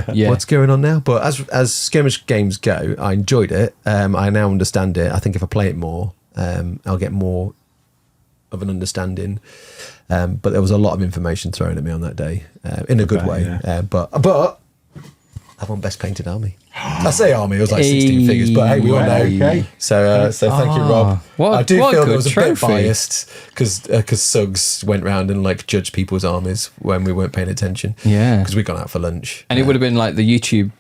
What's going on now? But as skirmish games go, I enjoyed it. I now understand it. I think if I play it more, I'll get more of an understanding. But there was a lot of information thrown at me on that day in a good way. But I won Best Painted Army. I say army, it was like 16 figures, but hey, we all know. Okay. So thank you, Rob. I do feel there was a bit biased because Suggs went round and like judged people's armies when we weren't paying attention. Yeah. Because we'd gone out for lunch. And it would have been like the YouTube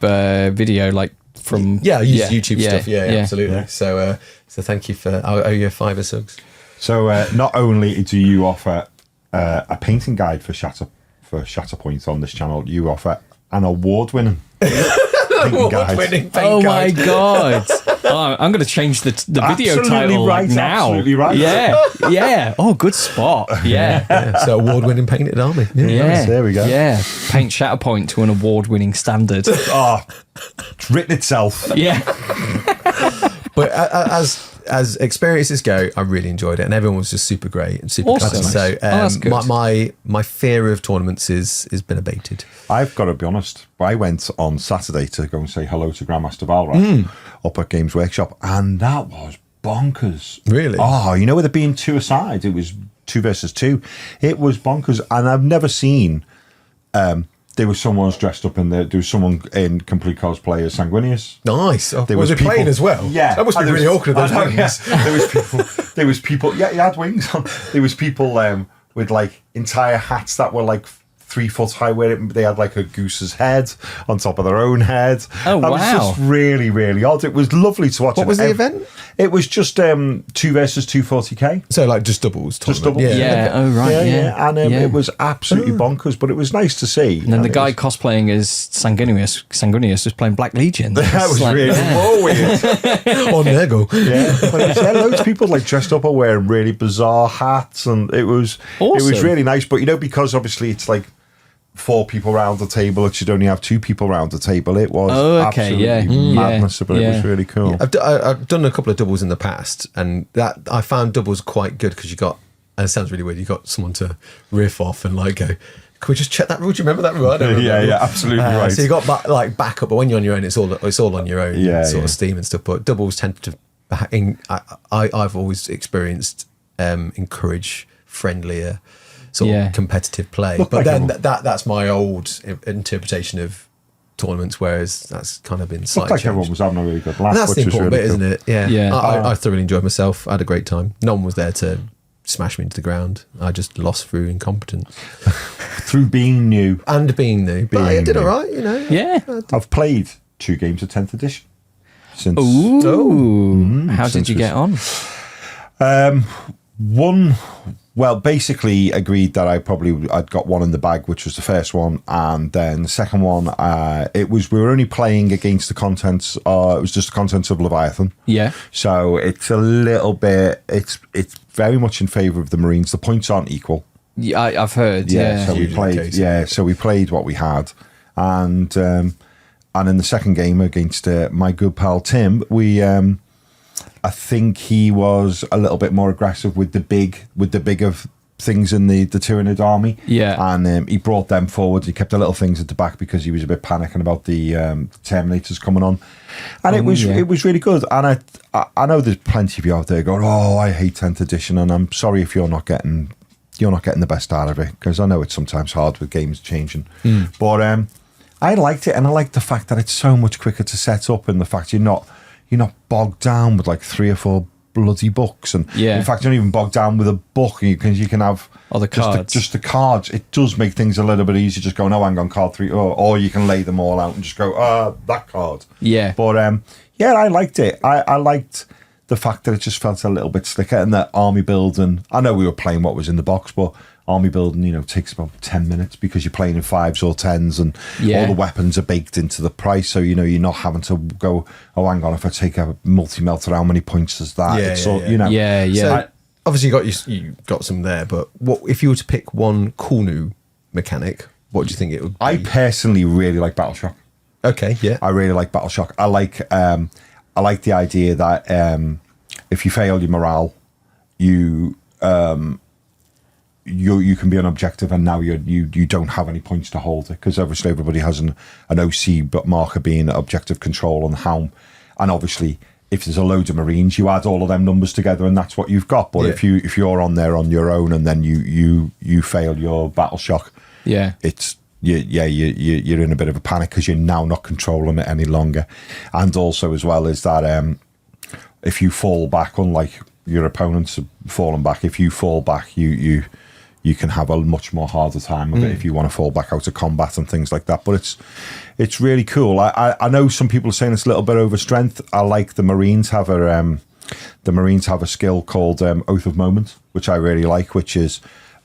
video, like from... I use YouTube stuff, absolutely. Yeah. So thank you I owe you a $5, Suggs. So not only do you offer a painting guide for Shatterpoint on this channel, you offer an award-winning painting guide. Oh my god! I'm going to change the video title now. Absolutely right. Yeah. Oh, good spot. Yeah. So award-winning painted army. Yeah. There we go. Yeah. Paint Shatterpoint to an award-winning standard. It's written itself. Yeah. But as experiences go, I really enjoyed it, and everyone was just super great and super awesome. So that's good. my fear of tournaments has been abated. I've got to be honest. I went on Saturday to go and say hello to Grandmaster Balrog up at Games Workshop, and that was bonkers. Really? Oh, with it being 2 aside, it was 2 versus 2. It was bonkers, and I've never seen. There was someone dressed up there was someone in complete cosplay as Sanguinius. Nice. Was it playing as well? Yeah. That must be really awkward. Those wings. Yeah. There was people. Yeah, he had wings on. There was people with like entire hats that were like 3 foot high, where they had like a goose's head on top of their own head. Oh, That was just really, really odd. It was lovely to watch. What was the event? It was just 2 versus 240k. So like just doubles. Just tournament. doubles. Yeah. Oh, right. Yeah. And it was absolutely bonkers, but it was nice to see. And then the guy cosplaying as Sanguinius was playing Black Legion. That was really weird. On there go. Yeah, but loads of people like dressed up or wearing really bizarre hats, and it was really nice. But because obviously it's like 4 people around the table, it should only have 2 people around the table. It was absolutely madness, but it was really cool. I've done a couple of doubles in the past, and that I found doubles quite good because you got, and it sounds really weird, you got someone to riff off and like go, can we just check that rule? Do you remember that rule? I don't remember Yeah, absolutely right. So you got backup, but when you're on your own, it's all on your own of steam and stuff. But doubles tend to, I've always experienced encourage friendlier sort of competitive play. But then that's my old interpretation of tournaments, whereas that's kind of been slightly changed. Everyone was having a really good laugh. And that's the important bit, isn't it? Yeah. I Yeah. thoroughly enjoyed myself. I had a great time. No one was there to smash me into the ground. I just lost through incompetence. Through being new. And being new. But I did all right, Yeah. I've played 2 games of 10th edition. Since How did you get on? One, well, basically agreed that I'd got one in the bag, which was the first one, and then the second one, we were only playing against the contents. It was just the contents of Leviathan. Yeah. So it's a little bit. It's very much in favour of the Marines. The points aren't equal. Yeah, I've heard. Yeah. So we played. So we played what we had, and in the second game against my good pal Tim, we. I think he was a little bit more aggressive with the bigger things in the Tyranid army. Yeah. And he brought them forward. He kept the little things at the back because he was a bit panicking about the Terminators coming on. And it was really good. And I know there's plenty of you out there going, oh, I hate 10th edition, and I'm sorry if you're not getting the best out of it, because I know it's sometimes hard with games changing. But I liked it, and I liked the fact that it's so much quicker to set up, and the fact you're not bogged down with like 3 or 4 bloody books, and in fact you're not even bogged down with a book, because you can have the cards. Just the cards. It does make things a little bit easier, just going, oh, hang on, card 3, or you can lay them all out and just go, that card. But I liked it. I liked the fact that it just felt a little bit slicker, and that army building, I know we were playing what was in the box, but army building, takes about 10 minutes because you're playing in 5s or 10s, and all the weapons are baked into the price. So, you're not having to go, oh, hang on, if I take a multi-melter, how many points is that? So obviously you got some there, but what if you were to pick one cool new mechanic, what do you think it would be? I personally really like Battle Shock. Okay, yeah. I really like Battle Shock. I like the idea that if you fail your morale, you can be an objective, and now you don't have any points to hold it, because obviously everybody has an OC but marker being objective control on the helm, and obviously if there's a load of Marines, you add all of them numbers together and that's what you've got. But if you're on there on your own and then you fail your Battle Shock, it's you're in a bit of a panic, because you're now not controlling it any longer. And also as well is that if you fall back, unlike your opponents have fallen back, if you fall back, you can have a much more harder time of it if you want to fall back out of combat and things like that. But it's really cool. I know some people are saying it's a little bit over strength. I like the Marines have a skill called Oath of Moment, which I really like, which is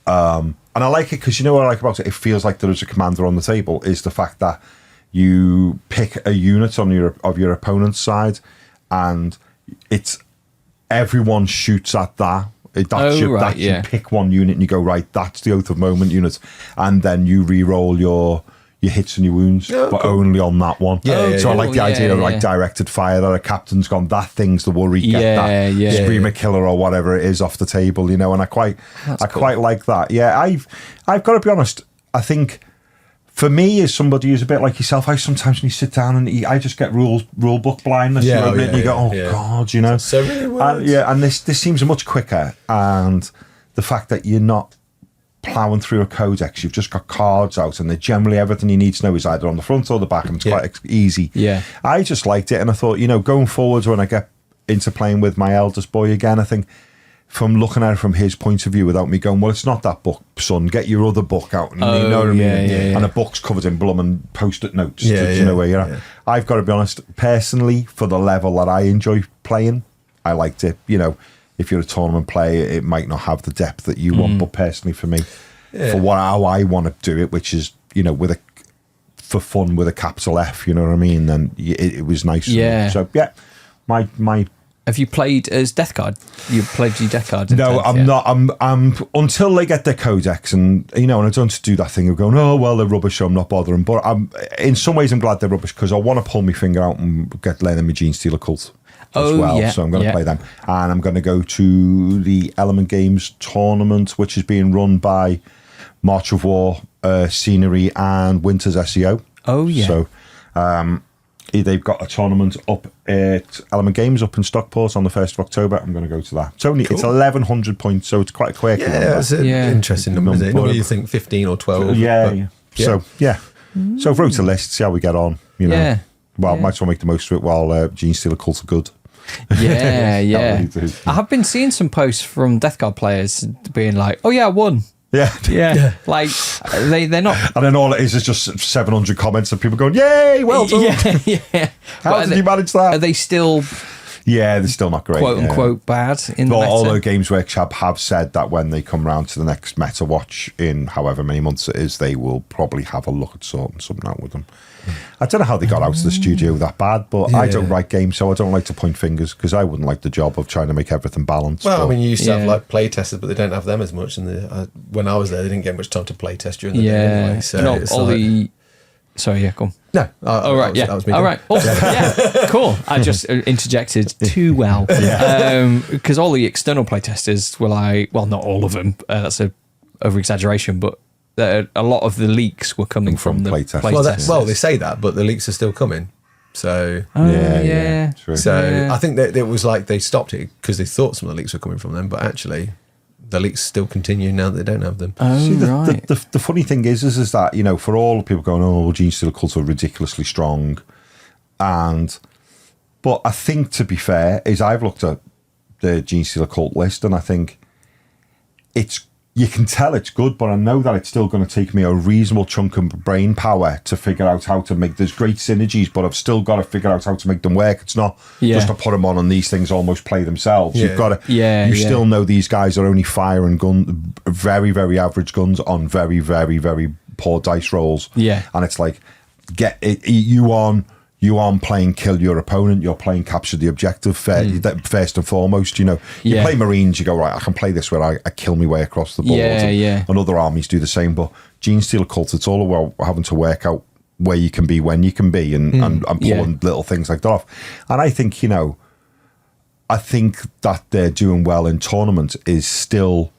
and I like it because what I like about it, it feels like there is a commander on the table, is the fact that you pick a unit of your opponent's side, and it's everyone shoots at that. You pick one unit and you go, right, that's the Oath of Moment unit, and then you re-roll your hits and your wounds, but only on that one. So I like the idea of like directed fire, that a captain's gone, that thing's the worry, get that Screamer Killer or whatever it is off the table, and I quite like that. I've got to be honest, I think for me, as somebody who's a bit like yourself, I sometimes when you sit down and I just get rule book blindness. You open it and you go, God, So many words. And this seems much quicker, and the fact that you're not ploughing through a codex, you've just got cards out, and generally everything you need to know is either on the front or the back, and it's quite easy. I just liked it, and I thought, going forward when I get into playing with my eldest boy again, I think from looking at it from his point of view without me going, well, it's not that book, son. Get your other book out. And you know what I mean? And a book's covered in blooming post-it notes. You know where you're at. I've got to be honest, personally, for the level that I enjoy playing, I liked it. You know, if you're a tournament player, it might not have the depth that you want, but personally for me, for how I want to do it, which is, you know, for fun with a capital F, you know what I mean? Then it was nice. Yeah. So, yeah, my Have you played as Death Guard? You played your Death Guard? No, I'm not. I'm until they get their codex, and you know, and I don't do that thing of going, oh well, they're rubbish, so I'm not bothering. But in some ways, I'm glad they're rubbish because I want to pull my finger out and get learning my Gene Stealer cult as well. Yeah, so I'm going to play them, and I'm going to go to the Element Games tournament, which is being run by March of War, Scenery, and Winter's SEO. Oh yeah. So. They've got a tournament up at Element Games up in Stockport on the 1st of October. I'm going to go to that. It's 1,100 points, so it's quite a quick. Yeah, it's an interesting number. Isn't it? Normally you think 15 or 12. Yeah. So I've wrote a list, see how we get on. You know, might as well make the most of it while Gene Stealer cults are good. Yeah. I have been seeing some posts from Death Guard players being like, "Oh yeah, I won." Yeah. Like they're not, and then all it is just 700 comments of people going, "Yay, well done!" Yeah. How did you manage that? Are they still? Yeah, they're still not great. Quote unquote bad in the meta. Although Games Workshop have said that when they come round to the next meta watch in however many months it is, they will probably have a look at sorting something out with them. I don't know how they got out of the studio that bad, but I don't write games, so I don't like to point fingers because I wouldn't like the job of trying to make everything balanced. Well, I mean, you used to have like play testers, but they don't have them as much. And when I was there, they didn't get much time to play test during the day anyway. So Sorry, go on. No. That was me. All right. Awesome. Cool. I just interjected too well. Because all the external playtesters were like, well, not all of them. That's a over-exaggeration, but a lot of the leaks were coming from the playtesters. Well, they say that, but the leaks are still coming. So True. So I think that it was like they stopped it because they thought some of the leaks were coming from them, but actually the leaks still continue now that they don't have them. See, the funny thing is that, you know, for all people going, oh, Gene Stealer cults are ridiculously strong, but I think, to be fair, is I've looked at the Gene Stealer cult list and I think you can tell it's good, but I know that it's still going to take me a reasonable chunk of brain power to figure out how to make. There's great synergies, but I've still got to figure out how to make them work. It's not just to put them on and these things almost play themselves. You've got to. Still know these guys are only firing very, very average guns on very, very, very poor dice rolls. Yeah, and it's like you aren't playing kill your opponent, you're playing capture the objective first and foremost. You know, you play Marines, you go, right, I can play this where I kill my way across the board. And other armies do the same. But Gene Stealer cult, it's all about having to work out where you can be, when you can be, and pulling little things like that off. And I think, you know, that they're doing well in tournament is still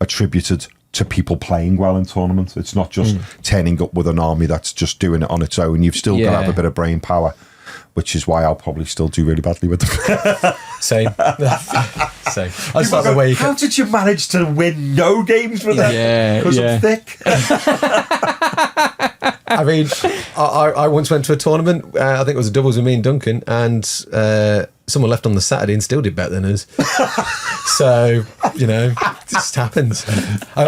attributed to people playing well in tournaments. It's not just turning up with an army that's just doing it on its own. You've still got to have a bit of brain power, which is why I'll probably still do really badly with them. Same. I start the way how did you manage to win no games with them? Because I'm thick. I mean, I once went to a tournament, I think it was a doubles with me and Duncan, and someone left on the Saturday and still did better than us. So, you know, it just happens.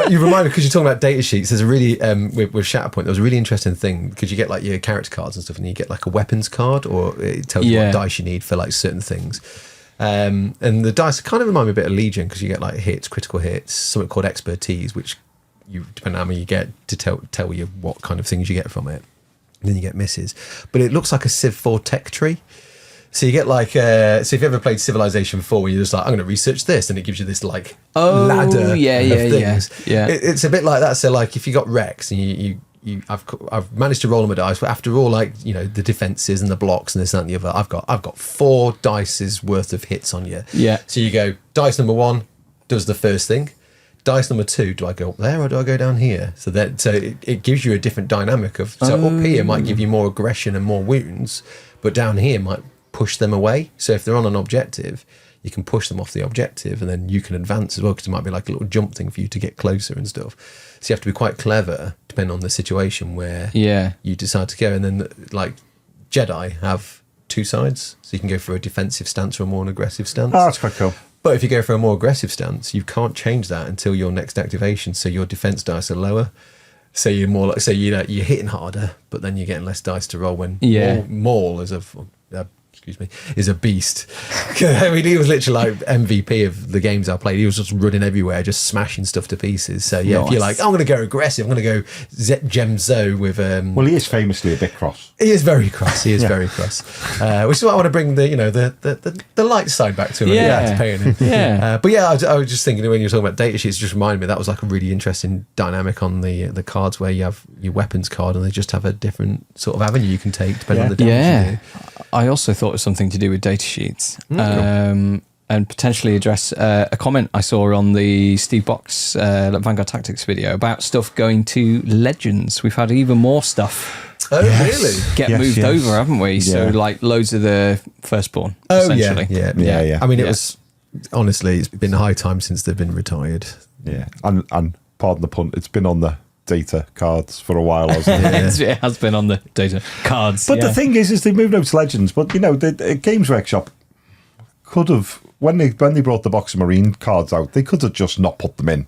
You remind me, because you're talking about data sheets, there's a really, with Shatterpoint, there was a really interesting thing, because you get like your character cards and stuff, and you get like a weapons card, or it tells you what dice you need for like certain things. And the dice kind of remind me a bit of Legion, because you get like hits, critical hits, something called expertise, which depending on how many you get to tell you what kind of things you get from it. And then you get misses. But it looks like a Civ 4 tech tree. So you get like, so if you ever played Civilization 4, where you're just like, I'm going to research this, and it gives you this like ladder of things. Yeah. It's a bit like that. So like if you got Rex and I've managed to roll them a dice, but after all, like, you know, the defenses and the blocks and this, that, and the other, I've got 4 dices worth of hits on you. Yeah. So you go, dice number 1 does the first thing. Dice number 2, do I go up there or do I go down here? So it gives you a different dynamic of, so up here might give you more aggression and more wounds, but down here might push them away. So if they're on an objective, you can push them off the objective, and then you can advance as well, because it might be like a little jump thing for you to get closer and stuff. So you have to be quite clever depending on the situation where you decide to go. And then like Jedi have 2 sides, so you can go for a defensive stance or a more aggressive stance. Oh, that's quite cool. But if you go for a more aggressive stance, you can't change that until your next activation. So your defense dice are lower. So you're more like, so you're hitting harder, but then you're getting less dice to roll when Maul is is a beast. I mean, he was literally like MVP of the games I played. He was just running everywhere, just smashing stuff to pieces. So yeah, if you're like, I'm going to go aggressive, I'm going to go Gemzo with. Well, he is famously a bit cross. He is very cross. He is very cross. Which is why I want to bring the light side back to him. Yeah. But yeah, I was just thinking when you were talking about data sheets, it just reminded me that was like a really interesting dynamic on the cards where you have your weapons card and they just have a different sort of avenue you can take depending on the damage you do. I also thought it was something to do with data sheets. And potentially address a comment I saw on the Steve Box Vanguard Tactics video about stuff going to Legends. We've had even more stuff really moved over, haven't we? So like loads of the Firstborn, essentially. Yeah. I mean, it was, honestly, it's been high time since they've been retired. Yeah, and pardon the pun, it's been on the data cards for a while, hasn't it? It has been on the data cards. But the thing is they've moved over to Legends. But the Games Workshop could have, when they brought the box of Marine cards out, they could have just not put them in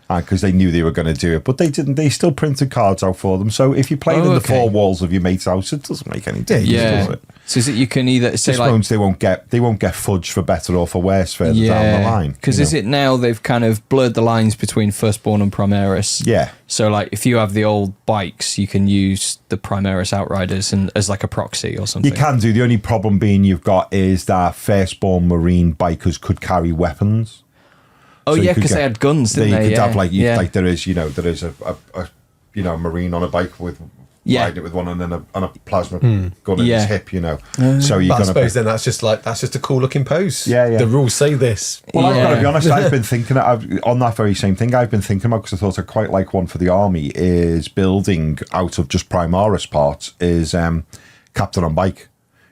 because they knew they were going to do it. But they didn't. They still printed cards out for them. So if you're playing in the four walls of your mate's house, it doesn't make any difference, does it? So is it you can either say like they won't get fudge for better or for worse further down the line. Because is it now they've kind of blurred the lines between Firstborn and Primaris? Yeah. So like if you have the old bikes, you can use the Primaris Outriders and as like a proxy or something. You can do. The only problem being you've got is that Firstborn Marine bikers could carry weapons. Oh, so because they had guns, didn't they? You could have like there is a Marine on a bike with riding it with one and then a plasma gun in his hip, So you're I suppose then that's just a cool looking pose. Yeah. The rules say this. Well, I've got to be honest. I've been thinking on that very same thing. I've been thinking about, because I thought I'd quite like one for the army, is building out of just Primaris parts is Captain on Bike.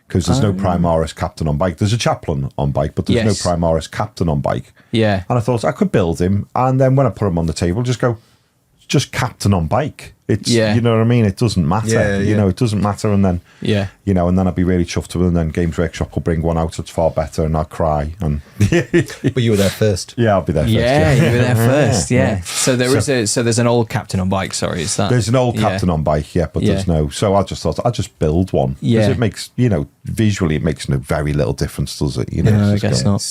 Because there's no Primaris Captain on Bike. There's a Chaplain on Bike, but there's no Primaris Captain on Bike. Yeah. And I thought I could build him, and then when I put him on the table, just Captain on Bike. It's you know what I mean. It doesn't matter. It doesn't matter. And then and then I'd be really chuffed with it. And then Games Workshop will bring one out that's far better, and I'll cry. And but you were there first. Yeah, I'll be there first. Yeah, you were there first. Yeah. So there's an old Captain on Bike. Sorry, is that? There's an old Captain on Bike. But there's no. So I just thought I'd just build one. Yeah. Because it makes visually it makes no very little difference, does it? No, I guess not.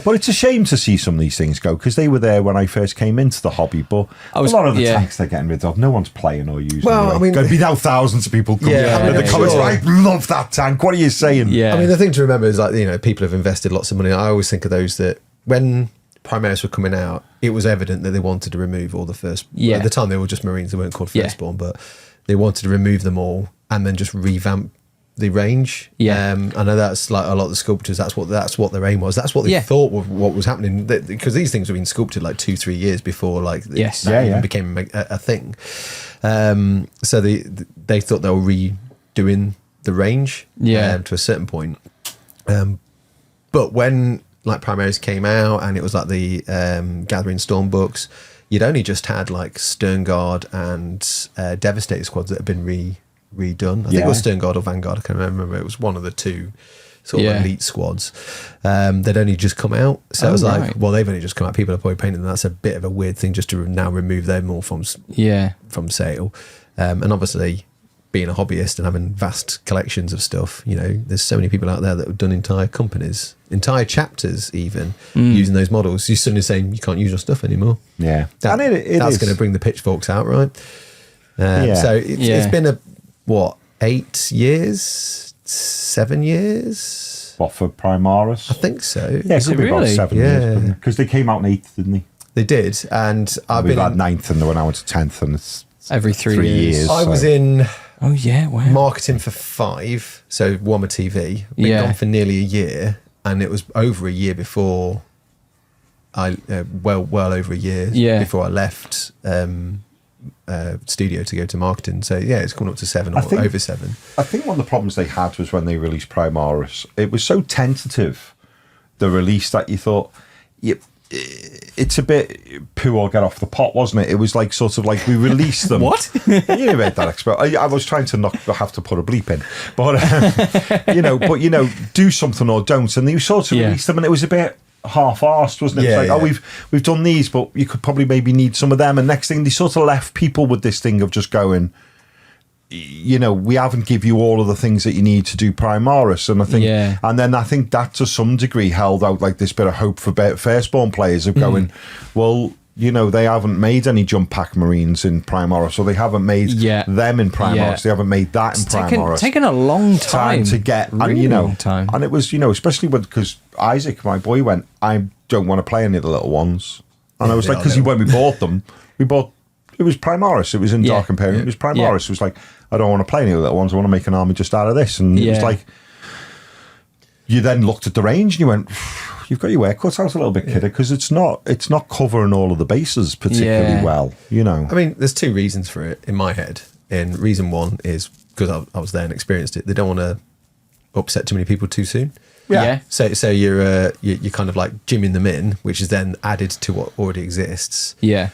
But it's a shame to see some of these things go, because they were there when I first came into the hobby. But a lot of the tanks they're getting rid of, no one's playing or using. Well, I mean, going to be now thousands of people coming in the comments. I love that tank. What are you saying? I mean, the thing to remember is people have invested lots of money. I always think of those that when Primaris were coming out, it was evident that they wanted to remove all the first. At the time, they were just Marines; they weren't called Firstborn, but they wanted to remove them all and then just revamp the range. I know that's like a lot of the sculptors. That's what their aim was. That's what they thought what was happening, because these things were being sculpted like 2-3 years before even became a thing. So they thought they were redoing the range to a certain point. But when like Primaris came out and it was like the Gathering Storm books, you'd only just had like Sternguard and Devastator squads that had been redone. I think it was Sternguard or Vanguard. I can't remember. It was one of the two sort of elite squads. They'd only just come out. So it was like, well, they've only just come out. People are probably painting them. That's a bit of a weird thing just to now remove them all from sale. And obviously, being a hobbyist and having vast collections of stuff, there's so many people out there that have done entire companies, entire chapters even, using those models. You're suddenly saying you can't use your stuff anymore. Yeah. That's going to bring the pitchforks out, right? So it's been 8 years, 7 years? What, for Primaris? I think so. Yeah, it could be about 7 years. Because they came out in 8th, didn't they? They did. And we've had 9th and they went out to 10th, and it's every 3 years. I was in marketing for 5, so Warhammer TV. Been gone for nearly a year, and it was over a year before well over a year before I left studio to go to marketing. So it's coming up to 7 or over 7. I think one of the problems they had was when they released Primaris, it was so tentative, the release, that you thought it's a bit poo or get off the pot, wasn't it? It was like sort of like we released them. What? You made that expert. I was trying to not have to put a bleep in, but do something or don't. And you sort of released them, and it was a bit half-arsed, wasn't it? It was like, we've done these, but you could probably maybe need some of them. And next thing, they sort of left people with this thing of just going, we haven't give you all of the things that you need to do Primaris. And I think, and then I think that to some degree held out like this bit of hope for Firstborn players of going, well, they haven't made any jump pack Marines in Primaris, or they haven't made them in Primaris. They haven't made that in Primaris. It's taken a long time to get, really long time. And it was, especially because Isaac, my boy, went, I don't want to play any of the little ones. And I was like, because when we bought them, it was Primaris. It was in Dark Imperium. It was Primaris. It was like, I don't want to play any of the little ones. I want to make an army just out of this. And it was like, you then looked at the range and you went, you've got your work cut out a little bit, kidder, because it's not covering all of the bases particularly well, I mean, there's two reasons for it in my head. And reason one is because I was there and experienced it. They don't want to upset too many people too soon. So you're kind of like gymming them in, which is then added to what already exists. Yeah.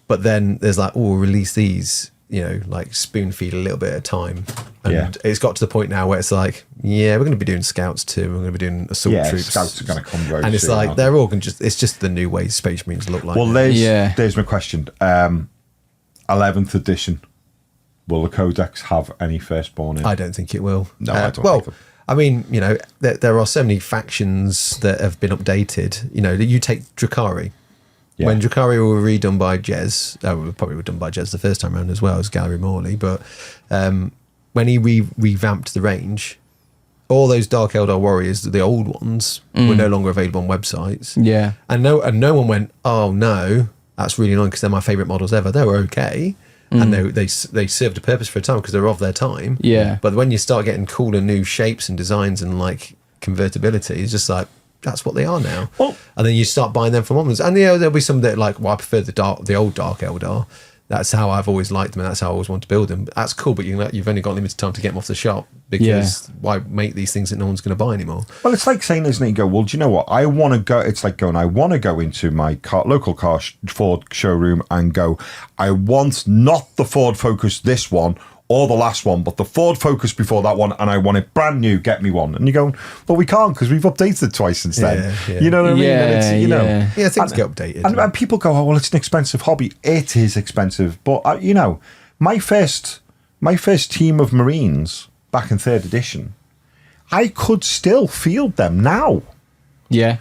But then there's like, we'll release these, like spoon feed a little bit at a time. And it's got to the point now where it's like, we're going to be doing scouts too. We're going to be doing assault troops. Scouts are going to come very and it's soon, like, they're all going to it's just the new way Space Marines look like. Well, there's my question. 11th edition. Will the Codex have any Firstborn in? I don't think it will. No, I don't think it. I mean, there are so many factions that have been updated. You take Drukhari. Yeah. When Drukhari were redone by Jez, probably were done by Jez the first time around as well as Gallery Morley, but when he revamped the range, all those Dark Eldar warriors, the old ones, were no longer available on websites. Yeah. And no one went, oh no, that's really annoying because they're my favourite models ever. They were okay. And they served a purpose for a time because they're of their time. Yeah. But when you start getting cooler new shapes and designs and like convertibility, it's just like, that's what they are now. Well, and then you start buying them from onwards. And there'll be some that like, well, I prefer the old Dark Eldar. That's how I've always liked them, and that's how I always want to build them. That's cool, but you've only got limited time to get them off the shop because why make these things that no one's going to buy anymore? Well, it's like saying, isn't it? You go, well, do you know what? I want to go. It's like going, I want to go into my local car Ford showroom and go, I want not the Ford Focus, this one, or the last one, but the Ford Focus before that one, and I want it brand new, get me one. And you're going, well, we can't because we've updated it twice since then. Yeah. You know what I mean? And it's, things get updated. And people go, oh, well, it's an expensive hobby. It is expensive. But, my first team of Marines back in 3rd edition, I could still field them now. Yeah.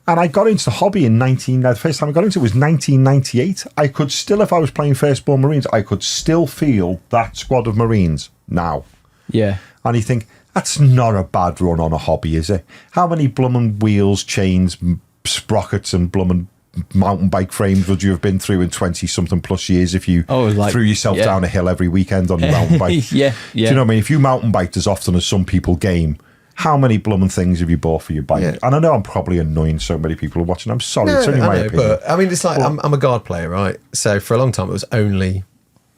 And I got into the hobby the first time I got into it was 1998. I could still, if I was playing Firstborn Marines, I could still field that squad of Marines now. Yeah. And you think, that's not a bad run on a hobby, is it? How many bloomin' wheels, chains, sprockets and bloomin' mountain bike frames would you have been through in 20-something plus years if you threw yourself down a hill every weekend on your mountain bike? Do you know what I mean? If you mountain biked as often as some people game, how many blooming things have you bought for your bike? Yeah. And I know I'm probably annoying so many people watching. I'm sorry, it's only my opinion. But I mean, it's like I'm a guard player, right? So for a long time, it was only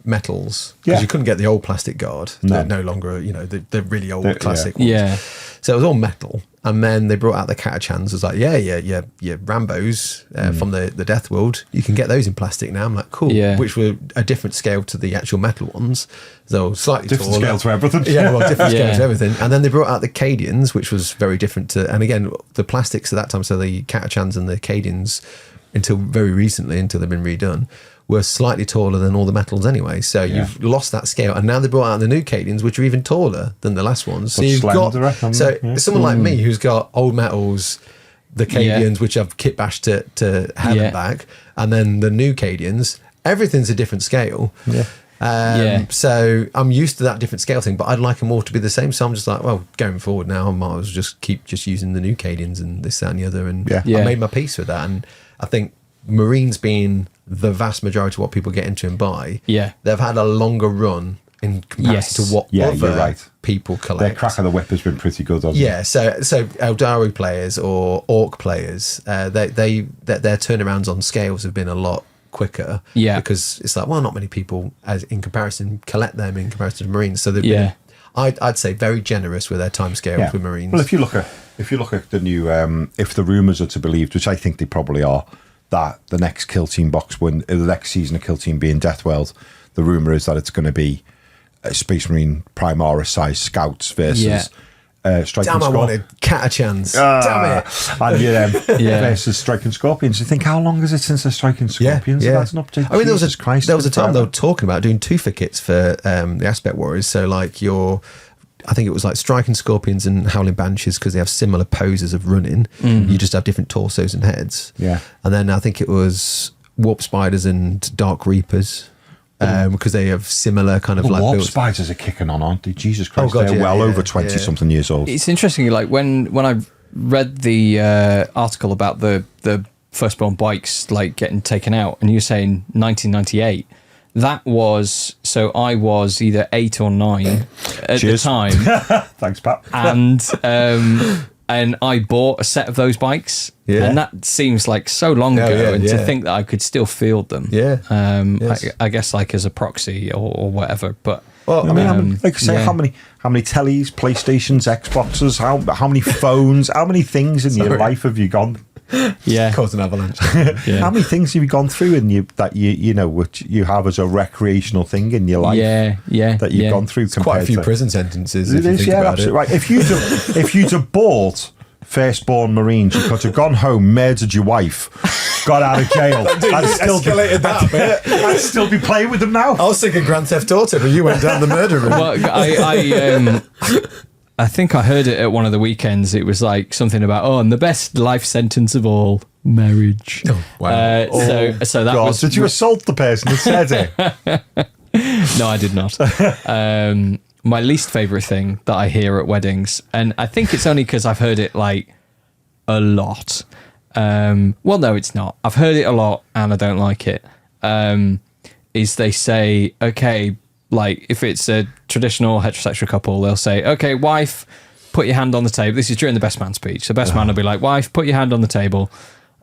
metals because you couldn't get the old plastic guard. No, no longer, the really old classic ones. Yeah. So it was all metal. And then they brought out the Catachans. It was like, Rambos from the Death World. You can get those in plastic now. I'm like, cool. Yeah. Which were a different scale to the actual metal ones. So slightly different taller. Scale to everything. Yeah, well, different scale to everything. And then they brought out the Cadians, which was very different to, and again, the plastics at that time, so the Catachans and the Cadians, until very recently, until they've been redone, were slightly taller than all the metals anyway. So you've lost that scale. And now they brought out the new Cadians, which are even taller than the last ones. So you've got someone like me who's got old metals, the Cadians, which I've kitbashed to hell and back, and then the new Cadians, everything's a different scale. So I'm used to that different scale thing, but I'd like them all to be the same. So I'm just like, well, going forward now, I might as well just keep using the new Cadians and this, that, and the other. And I made my peace with that. And I think Marines being the vast majority of what people get into and buy, they've had a longer run in comparison to what other people collect. Their crack of the whip has been pretty good, hasn't it? So Eldari players or Orc players, their turnarounds on scales have been a lot quicker. Because it's like, well, not many people, as in comparison, collect them in comparison to Marines. So they've been, I'd say, very generous with their time scales with Marines. Well, if you look at if you look at the new, if the rumours are to be believed, which I think they probably are, that the next Kill Team box, when the next season of Kill Team being Deathworld, the rumour is that it's going to be Space Marine Primaris size scouts versus Striking Damn, I Scorpions. wanted Catachans. Damn it. And versus Striking Scorpions. You think, how long is it since they're Striking Scorpions? Yeah. That's an update. I mean, there was a time they though. were talking about doing twofer kits for the Aspect Warriors. So, like, I think it was like Striking Scorpions and Howling Banshees, because they have similar poses of running. You just have different torsos and heads. Yeah. And then I think it was Warp Spiders and Dark Reapers, because they have similar kind of like Warp builds. Spiders are kicking on, aren't they? Jesus Christ, God, they're well yeah, over 20-something years old. It's interesting, like when I read the article about the Firstborn bikes like getting taken out, and you're saying 1998. That was, so I was either 8 or 9 at the time. Thanks, Pat. And I bought a set of those bikes, Yeah. and that seems like so long ago, yeah, and to yeah. think that I could still field them. Yeah. Yes. I guess like as a proxy or whatever. But Well, I mean, like I say, yeah. how many tellies, PlayStations, Xboxes, how many phones, how many things in your life have you gone? yeah, Caused an avalanche. How many things have you gone through that you know which you have as a recreational thing in your life? yeah, that you've gone through. Quite a few to, prison sentences. It If you is, think yeah, about absolutely it. right. If you'd have bought Firstborn Marines, you could have gone home, murdered your wife, got out of jail. I'd still be playing with them now. I was thinking Grand Theft Auto, but you went down the murder route. Well, I think I heard it at one of the weekends. It was like something about and the best life sentence of all, marriage. Oh, wow. So that God, was. did you assault the person that said it? No, I did not. My least favourite thing that I hear at weddings, and I think it's only because I've heard it like a lot. Well, no, it's not. I've heard it a lot and I don't like it. Is they say, okay, like if it's a traditional heterosexual couple, they'll say, okay, wife, put your hand on the table. This is during the best man speech. The best man will be like, wife, put your hand on the table.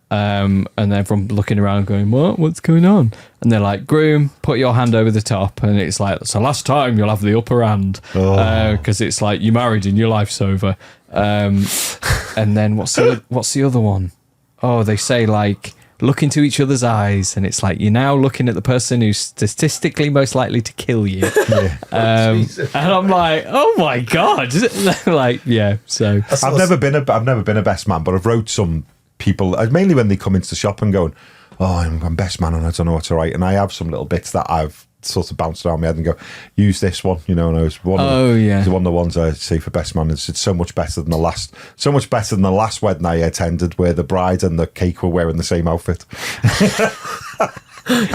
And everyone looking around going, what's going on? And they're like, groom, put your hand over the top. And it's like, so last time you'll have the upper hand. Because it's like, you're married and your life's over. And then what's the other one? Oh, they say like, look into each other's eyes. And it's like, you're now looking at the person who's statistically most likely to kill you. And I'm like, oh my God. Like, yeah. So I've never been a best man, but I've wrote some people, mainly when they come into the shop and going, I'm best man and I don't know what to write, and I have some little bits that I've sort of bounced around my head and go, use this one, and I was one of the ones I say for best man. It's so much better than the last wedding I attended, where the bride and the cake were wearing the same outfit.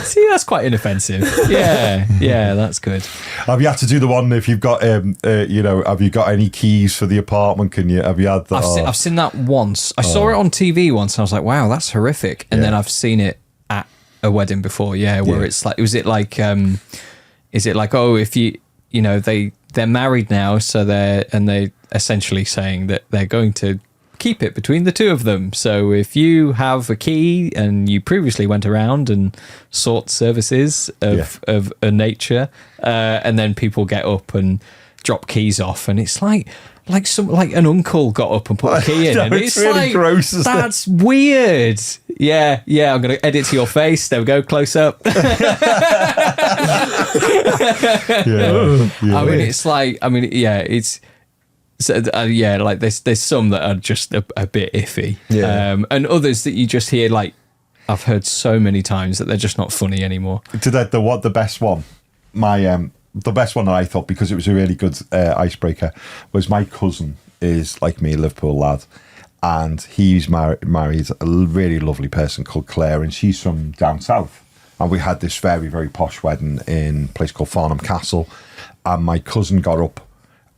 see, that's quite inoffensive. Yeah, that's good. Have you had to do the one if you've got have you got any keys for the apartment? Have you had that? I've seen that once. I saw it on TV once and I was like, wow, that's horrific. And then I've seen it at a wedding before, where it's like, is it like if they're married now, so they're essentially saying that they're going to keep it between the two of them. So if you have a key and you previously went around and sought services of a nature, and then people get up and drop keys off, and it's like an uncle got up and put a key in, and it's really like gross, isn't it? that's weird. Yeah, I'm gonna edit to your face. There we go, close up. I mean, it's. So, like there's some that are just a bit iffy, and others that you just hear, like I've heard so many times that they're just not funny anymore. The best one, the best one that I thought, because it was a really good icebreaker, was my cousin is like me, a Liverpool lad, and he's married a really lovely person called Claire, and she's from down south, and we had this very, very posh wedding in a place called Farnham Castle, and my cousin got up.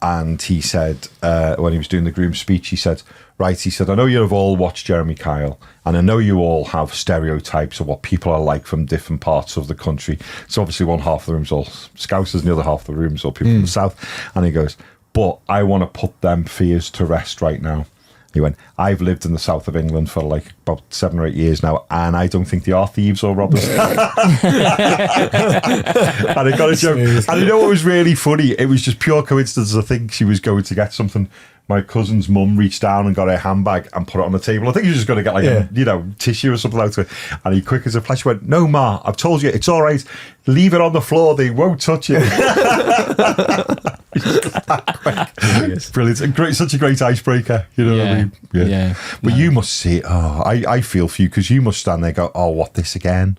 And he said, when he was doing the groom's speech, he said, I know you have all watched Jeremy Kyle, and I know you all have stereotypes of what people are like from different parts of the country. So obviously one half of the room's all Scousers and the other half of the room's all people from the south. And he goes, but I want to put them fears to rest right now. He went, I've lived in the south of England for like about 7 or 8 years now, and I don't think they are thieves or robbers. And I got a joke. And you know what was really funny? It was just pure coincidence. I think she was going to get something my cousin's mum reached down and got her handbag and put it on the table. I think he was just going to get like tissue or something out of it. And he, quick as a flash, went, "No, Ma, I've told you, it's all right. Leave it on the floor. They won't touch it." Brilliant. Great, such a great icebreaker. You know what I mean? Yeah. But you must see, I feel for you, because you must stand there and go, "Oh, what, this again?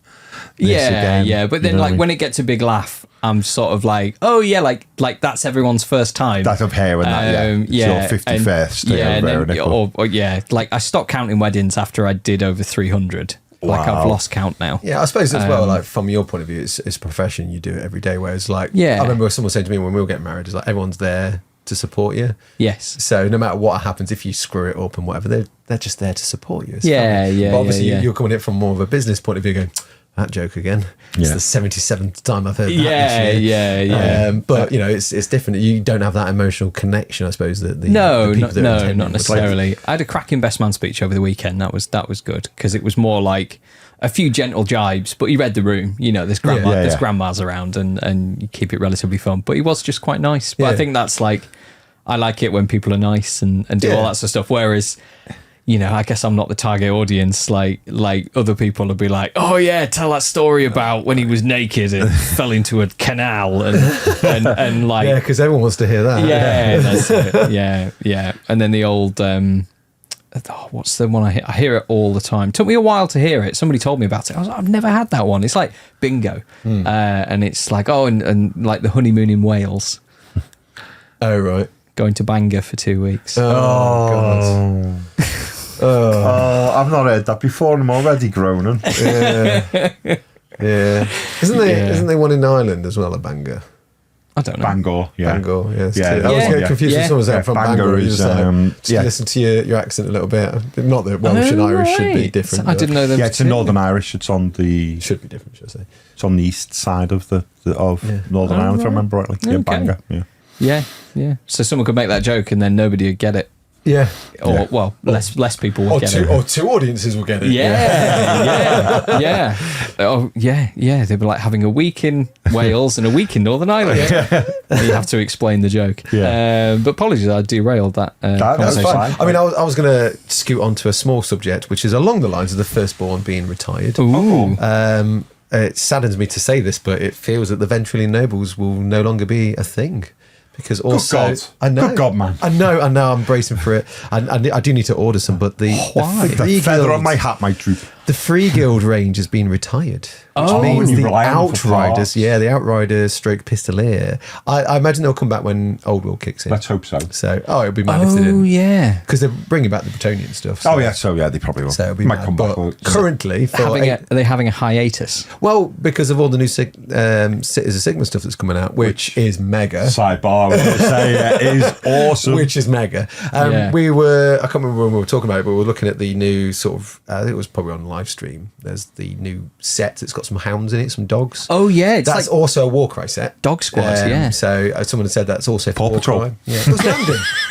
This again?" Yeah. But then, when it gets a big laugh, I'm sort of like, oh yeah, like that's everyone's first time. That of hair and that, It's your 51st like I stopped counting weddings after I did over 300. Like I've lost count now. Yeah, I suppose as well, like from your point of view, it's a profession, you do it every day. Whereas like, I remember someone saying to me when we were getting married, it's like everyone's there to support you. Yes. So no matter what happens, if you screw it up and whatever, they're just there to support you. It's funny. But obviously you're coming in from more of a business point of view, going, that joke again. It's the 77th time I've heard that this year. But it's different. You don't have that emotional connection, I suppose. Not necessarily. I had a cracking best man speech over the weekend. That was good, because it was more like a few gentle jibes, but he read the room. There's grandmas around, and you keep it relatively fun. But he was just quite nice. But I think that's like, I like it when people are nice and do all that sort of stuff. Whereas, I guess I'm not the target audience. Like other people will be like, "Oh yeah, tell that story about when he was naked and fell into a canal and like." Yeah, because everyone wants to hear that. Yeah, that's it. Yeah. And then the old, what's the one I hear it all the time. Took me a while to hear it. Somebody told me about it. I was like, I've never had that one. It's like bingo, and it's like and like the honeymoon in Wales. Oh right. Going to Bangor for 2 weeks. God. I've not heard that before, and I'm already groaning. Yeah. Isn't there one in Ireland as well, a Bangor? I don't know. Bangor, yeah. Bangor, yes. Yeah, I was getting confused with someone saying from Bangor. Is, listen to your accent a little bit. Not that Welsh and Irish should be different. I didn't know that. Yeah, it's in Northern Irish. It's on the... Should be different, should I say. It's on the east side of Northern Ireland, if I remember rightly. Okay. Yeah, Bangor, yeah. So someone could make that joke and then nobody would get it. Yeah. Or well, less people will get it. Or two audiences will get it. Yeah. Oh yeah. They'd be like having a week in Wales and a week in Northern Ireland. And you have to explain the joke. Yeah. But apologies, I derailed that conversation. That's fine. I mean, I was going to scoot onto a small subject, which is along the lines of the Firstborn being retired. Ooh. It saddens me to say this, but it feels that the Ventrilian Nobles will no longer be a thing. Because also, good God. I know, good God, man. I know, I'm bracing for it. I do need to order some, but the feather on my hat might droop. The Free Guild range has been retired, which means the Outriders, the Outriders stroke Pistolier. I imagine they'll come back when Old World kicks in. Let's hope so. So, it'll be mad if they didn't. Oh, yeah. Because they're bringing back the Bretonnian stuff. So. They probably will. So it'll be might mad. come back. But currently, are they having a hiatus? Well, because of all the new Cities of Sigma stuff that's coming out, which is mega. Sidebar, I want to say, it is awesome. Which is mega. I can't remember when we were talking about it, but we were looking at the new sort of, I think it was probably on live stream. There's the new set that's got some hounds in it, some dogs. Oh yeah, that's like also a Warcry set. Dog Squad, So someone had said that's also for Paw Patrol. Warcry. Yeah, it was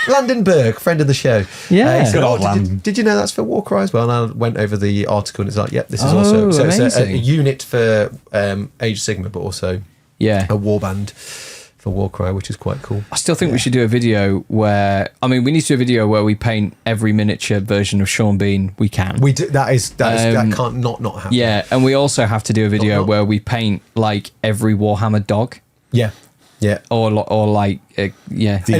Landon Berg, friend of the show. Yeah, he said, did you know that's for Warcry as well? And I went over the article and it's like, this is also so it's a unit for Age of Sigma, but also a warband for Warcry, which is quite cool. I still think we should do a video where we need to do a video where we paint every miniature version of Sean Bean we can. We do, that can't not happen. Yeah, and we also have to do a video where we paint like every Warhammer dog. Yeah. Or like in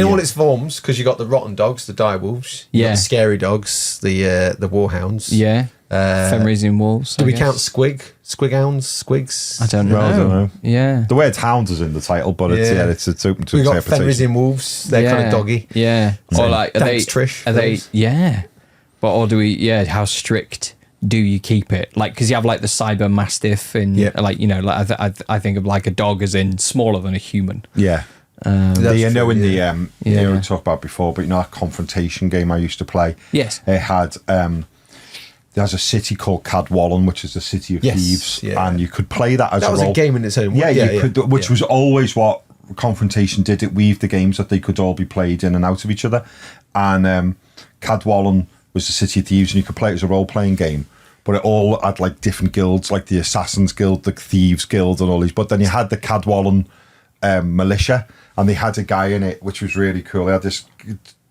all its forms, because you got the rotten dogs, the direwolves, you got the scary dogs, the warhounds. Fenrisian wolves. Do we count squighounds, squigs? I don't know. Yeah. The word hounds is in the title, but it's open to we got interpretation. Fenrisian wolves. They're kind of doggy. Yeah. Or like thanks, Trish. Are they? Yeah. But or do we? Yeah. How strict do you keep it? Like, because you have like the Cyber Mastiff, and like I think of like a dog as in smaller than a human. Yeah. We talked about before, but that confrontation game I used to play. Yes. It had. There's a city called Cadwallon, which is the city of thieves, and you could play that as that was a game in its own way. You could, which was always what Confrontation did. It weaved the games that they could all be played in and out of each other. And Cadwallon was the city of thieves, and you could play it as a role-playing game. But it all had like different guilds, like the Assassins Guild, the Thieves Guild, and all these. But then you had the Cadwallon militia, and they had a guy in it, which was really cool. They had this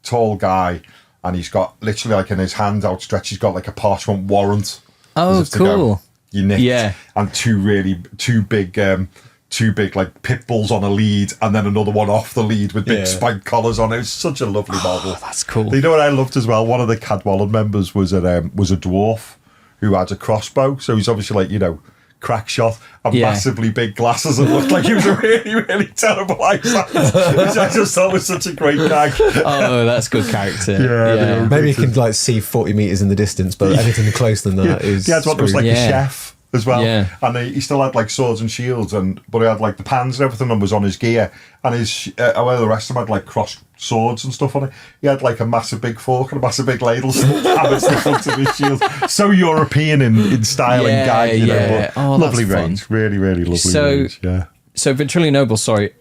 tall guy, and he's got literally like in his hand outstretched, he's got like a parchment warrant. Oh, cool. You nicked. Yeah. And two big like pit bulls on a lead, and then another one off the lead with big spiked collars on it. It's such a lovely model. That's cool. You know what I loved as well? One of the Cadwallon members was a dwarf who had a crossbow, so he's obviously like, you know, crack shot and massively big glasses and looked like he was a really, really terrible eyesight, which I just thought was such a great gag. Oh, that's good character. Yeah. Maybe you can like see 40 meters in the distance, but anything closer than that is. He had one that was like a chef as well, and he still had like swords and shields, but he had like the pans and everything, and was on his gear, and his well, the rest of them had like crossed swords and stuff on it. He had like a massive big fork and a massive big ladle still hammered to the front of his shield. So European in style and gag, you know. But lovely range, really, really lovely range. Yeah. So Ventrilo Noble, sorry,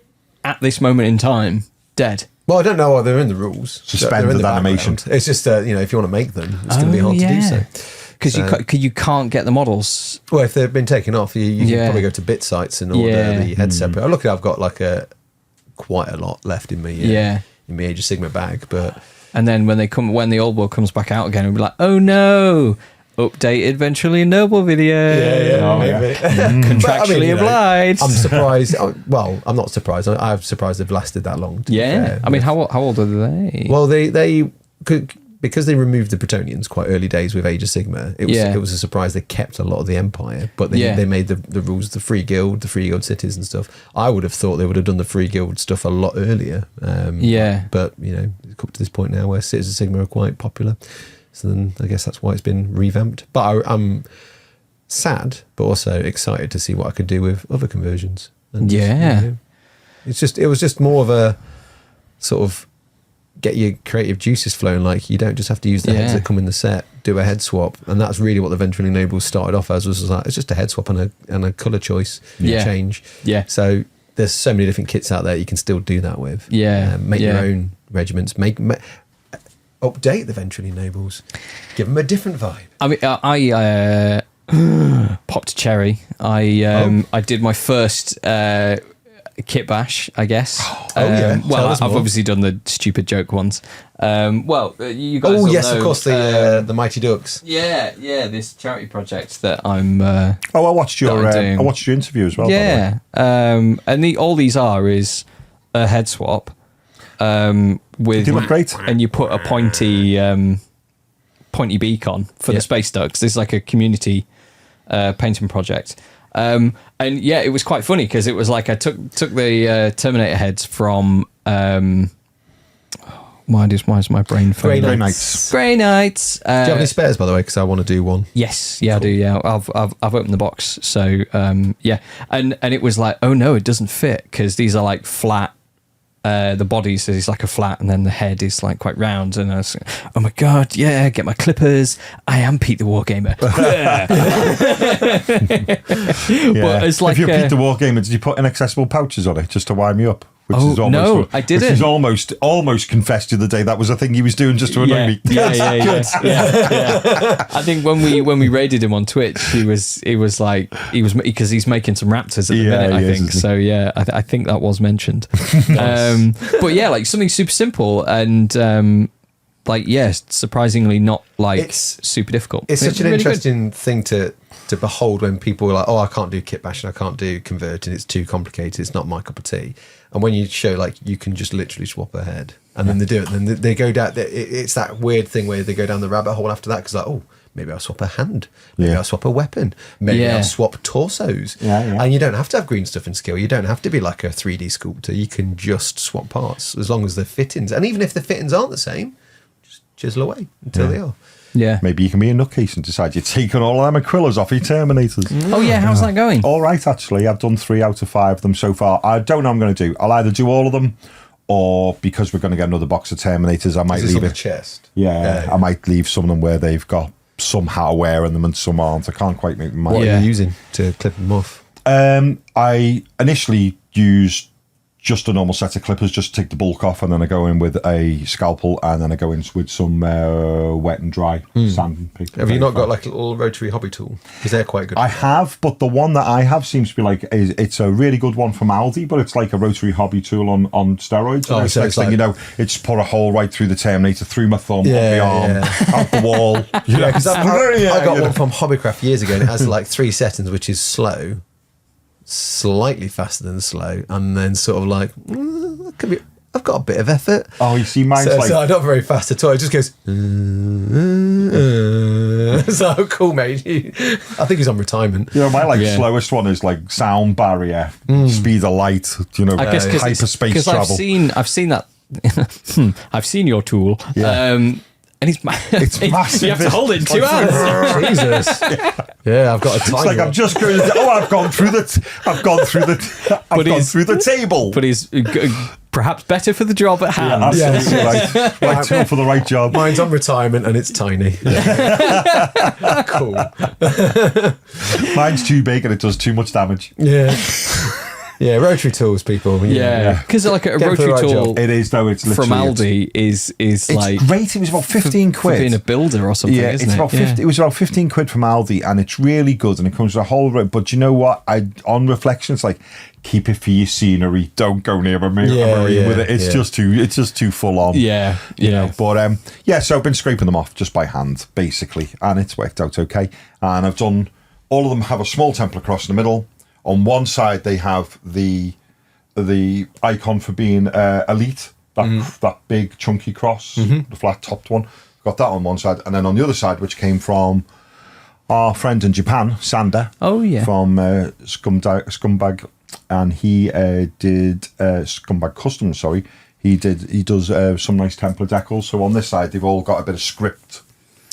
at this moment in time, dead. Well, I don't know why they're in the rules. Suspended animation. It's just you know, if you want to make them, it's going to be hard to do so. Because you can't get the models. Well, if they've been taken off, you can probably go to bit sites and order the head separate. Oh, look, I've got like quite a lot left in me. In my Age of Sigma bag, but and then when the old world comes back out again, we'll be like, oh no, updated Ventrilo Noble video. Maybe. Contractually obliged. I'm surprised. Well, I'm not surprised. I'm surprised they've lasted that long. Yeah, I mean, how old are they? Well, they could. Because they removed the Bretonians quite early days with Age of Sigma, it was a surprise they kept a lot of the Empire, but they made the rules, the free guild cities and stuff. I would have thought they would have done the free guild stuff a lot earlier. But, you know, it's come to this point now where Cities of Sigma are quite popular. So then I guess that's why it's been revamped. But I'm sad, but also excited to see what I could do with other conversions. And you know, it was just more of a sort of get your creative juices flowing. Like, you don't just have to use the heads that come in the set, do a head swap, and that's really what the Ventrilo Nobles started off as, was like, it's just a head swap and a colour choice change. So there's so many different kits out there you can still do that with. Make your own regiments, update the Ventrilo Nobles, give them a different vibe. I mean, I popped a cherry. I did my first Kitbash, I guess. Well, I've obviously done the stupid joke ones. Well, you guys. Oh yes, know, of course, the Mighty Ducks. Yeah, this charity project that I'm. I watched your interview as well. Yeah, and all these is a head swap. With they look great, and you put a pointy beak on for the space ducks. This is like a community painting project. And it was quite funny because it was like I took the Terminator heads from why is my brain Grey Knights. Grey Knights. Do you have any spares, by the way? Because I want to do one. Yes, I do. Yeah, I've opened the box. So and it was like, oh no, it doesn't fit because these are like flat. The body is like a flat, and then the head is like quite round. And I was like, oh my god, yeah! Get my clippers. I am Pete the Wargamer. But it's like, if you're Pete the Wargamer, did you put inaccessible pouches on it just to wind me up? I didn't. Which is almost confessed the other day that was a thing he was doing just to annoy me. Yeah. I think when we raided him on Twitch, he was because he's making some raptors at the minute. I think so. Yeah, I think that was mentioned. But yeah, like something super simple and surprisingly not like super difficult. It's such an really interesting thing to behold when people are like, oh, I can't do kitbashing, I can't do converting, it's too complicated, it's not my cup of tea. And when you show like you can just literally swap a head, and then they do it, and then they go down. It's that weird thing where they go down the rabbit hole after that because like, oh, maybe I'll swap a hand, maybe I'll swap a weapon, maybe I'll swap torsos. And you don't have to have green stuff and skill. You don't have to be like a 3D sculptor. You can just swap parts as long as the fittings, and even if the fittings aren't the same, just chisel away until they are. Yeah. Maybe you can be a nutcase and decide you're taking all of them Aquillas off your Terminators. Oh yeah, how's that going? All right, actually. I've done 3 out of 5 of them so far. I don't know what I'm going to do. I'll either do all of them, or because we're going to get another box of Terminators, I might leave it. Chest. Yeah, I might leave some of them where they've got some hardware in them and some aren't. I can't quite make my mind. What are you using to clip them off? I initially used just a normal set of clippers, just to take the bulk off, and then I go in with a scalpel, and then I go in with some wet and dry sand and pick. Have you not got like a little rotary hobby tool? Because they're quite good. I have, but the one that I have seems to be like it's a really good one from Aldi, but it's like a rotary hobby tool on steroids. Oh, And so next it's thing like- you know, it just put a hole right through the Terminator, through my thumb, up the arm, out the wall. Yeah, because I got you one know. from Hobbycraft years ago, and it has like 3 settings, which is slow, slightly faster than slow, and then sort of like I've got a bit of effort. Oh, you see, mine's So like I'm not very fast at all. It just goes. So cool, mate. I think he's on retirement. you know, my slowest one is like sound barrier, speed of light. You know, I guess hyperspace travel. I've seen that. I've seen your tool. Yeah. And it's massive. You have to hold it in 2 hands. Jesus. Yeah, I've got a time. It's like I'm just going. I've gone through the table. But he's perhaps better for the job at hand. Absolutely right tool for the right job. Mine's on retirement and it's tiny. Cool. Mine's too big and it does too much damage. Yeah. Yeah, rotary tools, people. Yeah, because like a Get for the rotary right tool job. It is though. It's from literally Aldi is like it's great. It was about 15 for quid. being a builder or something. Yeah, isn't it's it? about 50, it was about 15 quid from Aldi, and it's really good, and it comes with a whole. But you know what? On reflection, it's like keep it for your scenery. Don't go near a marine with it. It's just too full on. Yeah, you know. But so I've been scraping them off just by hand, basically, and it's worked out okay. And I've done all of them have a small temple across in the middle. On one side, they have the icon for being elite, that big chunky cross, the flat topped one. Got that on one side, and then on the other side, which came from our friend in Japan, Sander. Oh yeah, from Scumbag, and he did Scumbag Customs. Sorry, he does some nice Templar decals. So on this side, they've all got a bit of script.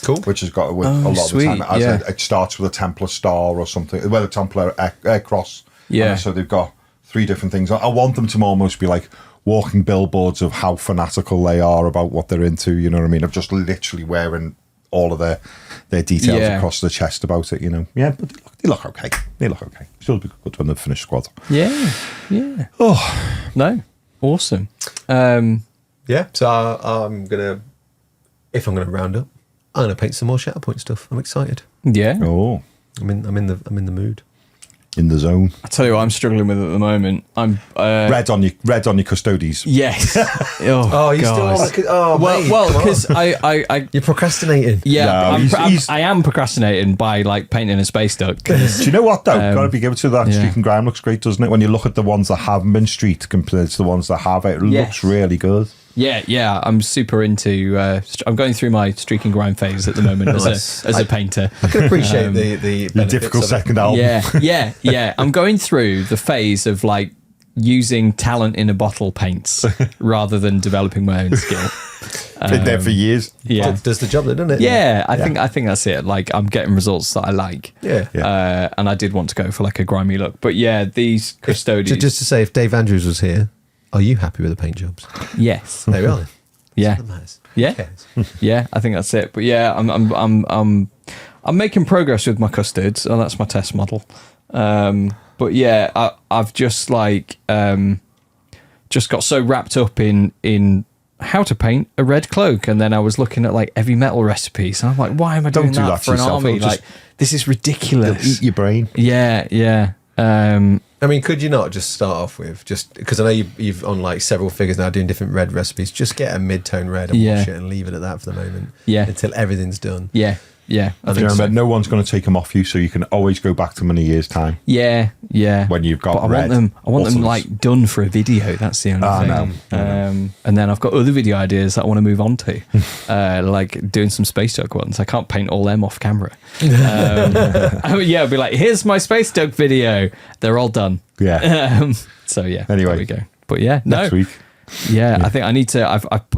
Cool. Which has got a lot of the time. It starts with a Templar star or something, well, a Templar cross. Yeah. So they've got 3 different things. I want them to almost be like walking billboards of how fanatical they are about what they're into. You know what I mean? Of just literally wearing all of their details across the chest about it. You know? Yeah, but they look okay. They look okay. Still be good when they finish squad. Yeah. Oh no, awesome. Yeah. So I'm gonna round up, I'm gonna paint some more Shatterpoint stuff. I'm excited. Yeah. Oh, I'm in the mood. In the zone. I tell you what, I'm struggling with at the moment. I'm red on your custodies. Yes. Oh, you God. still? Oh, well, because I you're procrastinating. yeah, No, I am procrastinating by like painting a space duck. Do you know what though? Gotta be given to that. Streak and grime looks great, doesn't it? When you look at the ones that haven't been streaked compared to the ones that have, it looks really good. Yeah, I'm super into. I'm going through my streak and grime phase at the moment as a painter. I can appreciate the difficult of it. second album. Yeah. I'm going through the phase of like using talent in a bottle paints rather than developing my own skill. Been there for years. Yeah, Does the job, doesn't it? yeah. I think that's it. Like I'm getting results that I like. Yeah. And I did want to go for like a grimy look, but yeah, these custodians. Just to say, if Dave Andrews was here, are you happy with the paint jobs? Yes. There we are. Yeah. Yeah. Okay. Yeah, I think that's it. But yeah, I'm making progress with my custards. Oh, that's my test model. But yeah, I've just like just got so wrapped up in how to paint a red cloak, and then I was looking at like heavy metal recipes, and I'm like, why am I doing that for an army? Like, this is ridiculous. Eat your brain. Yeah. I mean, could you not just start off with just because I know you've on like several figures now doing different red recipes. Just get a mid-tone red and wash it and leave it at that for the moment. Yeah, until everything's done. Yeah. I think no one's going to take them off you, so you can always go back to them in a year's time. Yeah. When you've got, but I want them like done for a video. That's the only thing. No. And then I've got other video ideas that I want to move on to, like doing some space duck ones. I can't paint all them off camera. I'll be like, here's my space duck video. They're all done. Yeah. So yeah. Anyway, there we go. But yeah, next week. Yeah, I think I need to.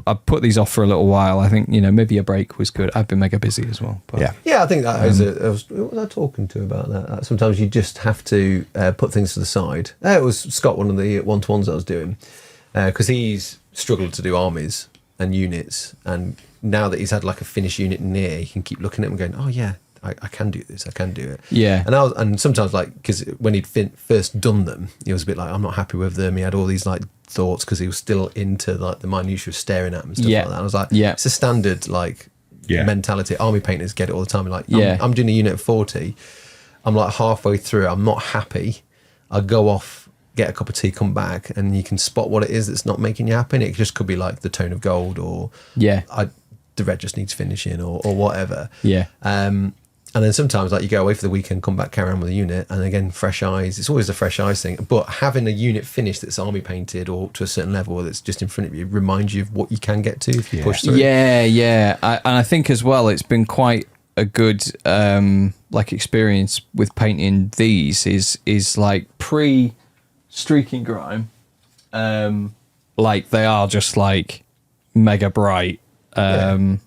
I've put these off for a little while. I think maybe a break was good. I've been mega busy as well. But. Yeah. I think that what was I talking to about that? Sometimes you just have to put things to the side. It was Scott, one of the one-to-ones I was doing, because he's struggled to do armies and units, and now that he's had like a finished unit near, he can keep looking at them and going, oh yeah, I can do this, I can do it. Yeah. And sometimes like, because when he'd first done them, he was a bit like, I'm not happy with them. He had all these like thoughts because he was still into like the minutiae of staring at them and stuff like that. And I was like, it's a standard like mentality. Army painters get it all the time. Like, I'm doing a unit of 40. I'm like halfway through. I'm not happy. I go off, get a cup of tea, come back, and you can spot what it is that's not making you happy. And it just could be like the tone of gold, or the red just needs finishing, or whatever. Yeah. And then sometimes like you go away for the weekend, come back, carry on with the unit, and again, fresh eyes. It's always a fresh eyes thing. But having a unit finished that's army painted or to a certain level that's just in front of you reminds you of what you can get to if you push through. Yeah. And I think as well, it's been quite a good like experience with painting these is like pre-streaking grime. Like they are just like mega bright. Quite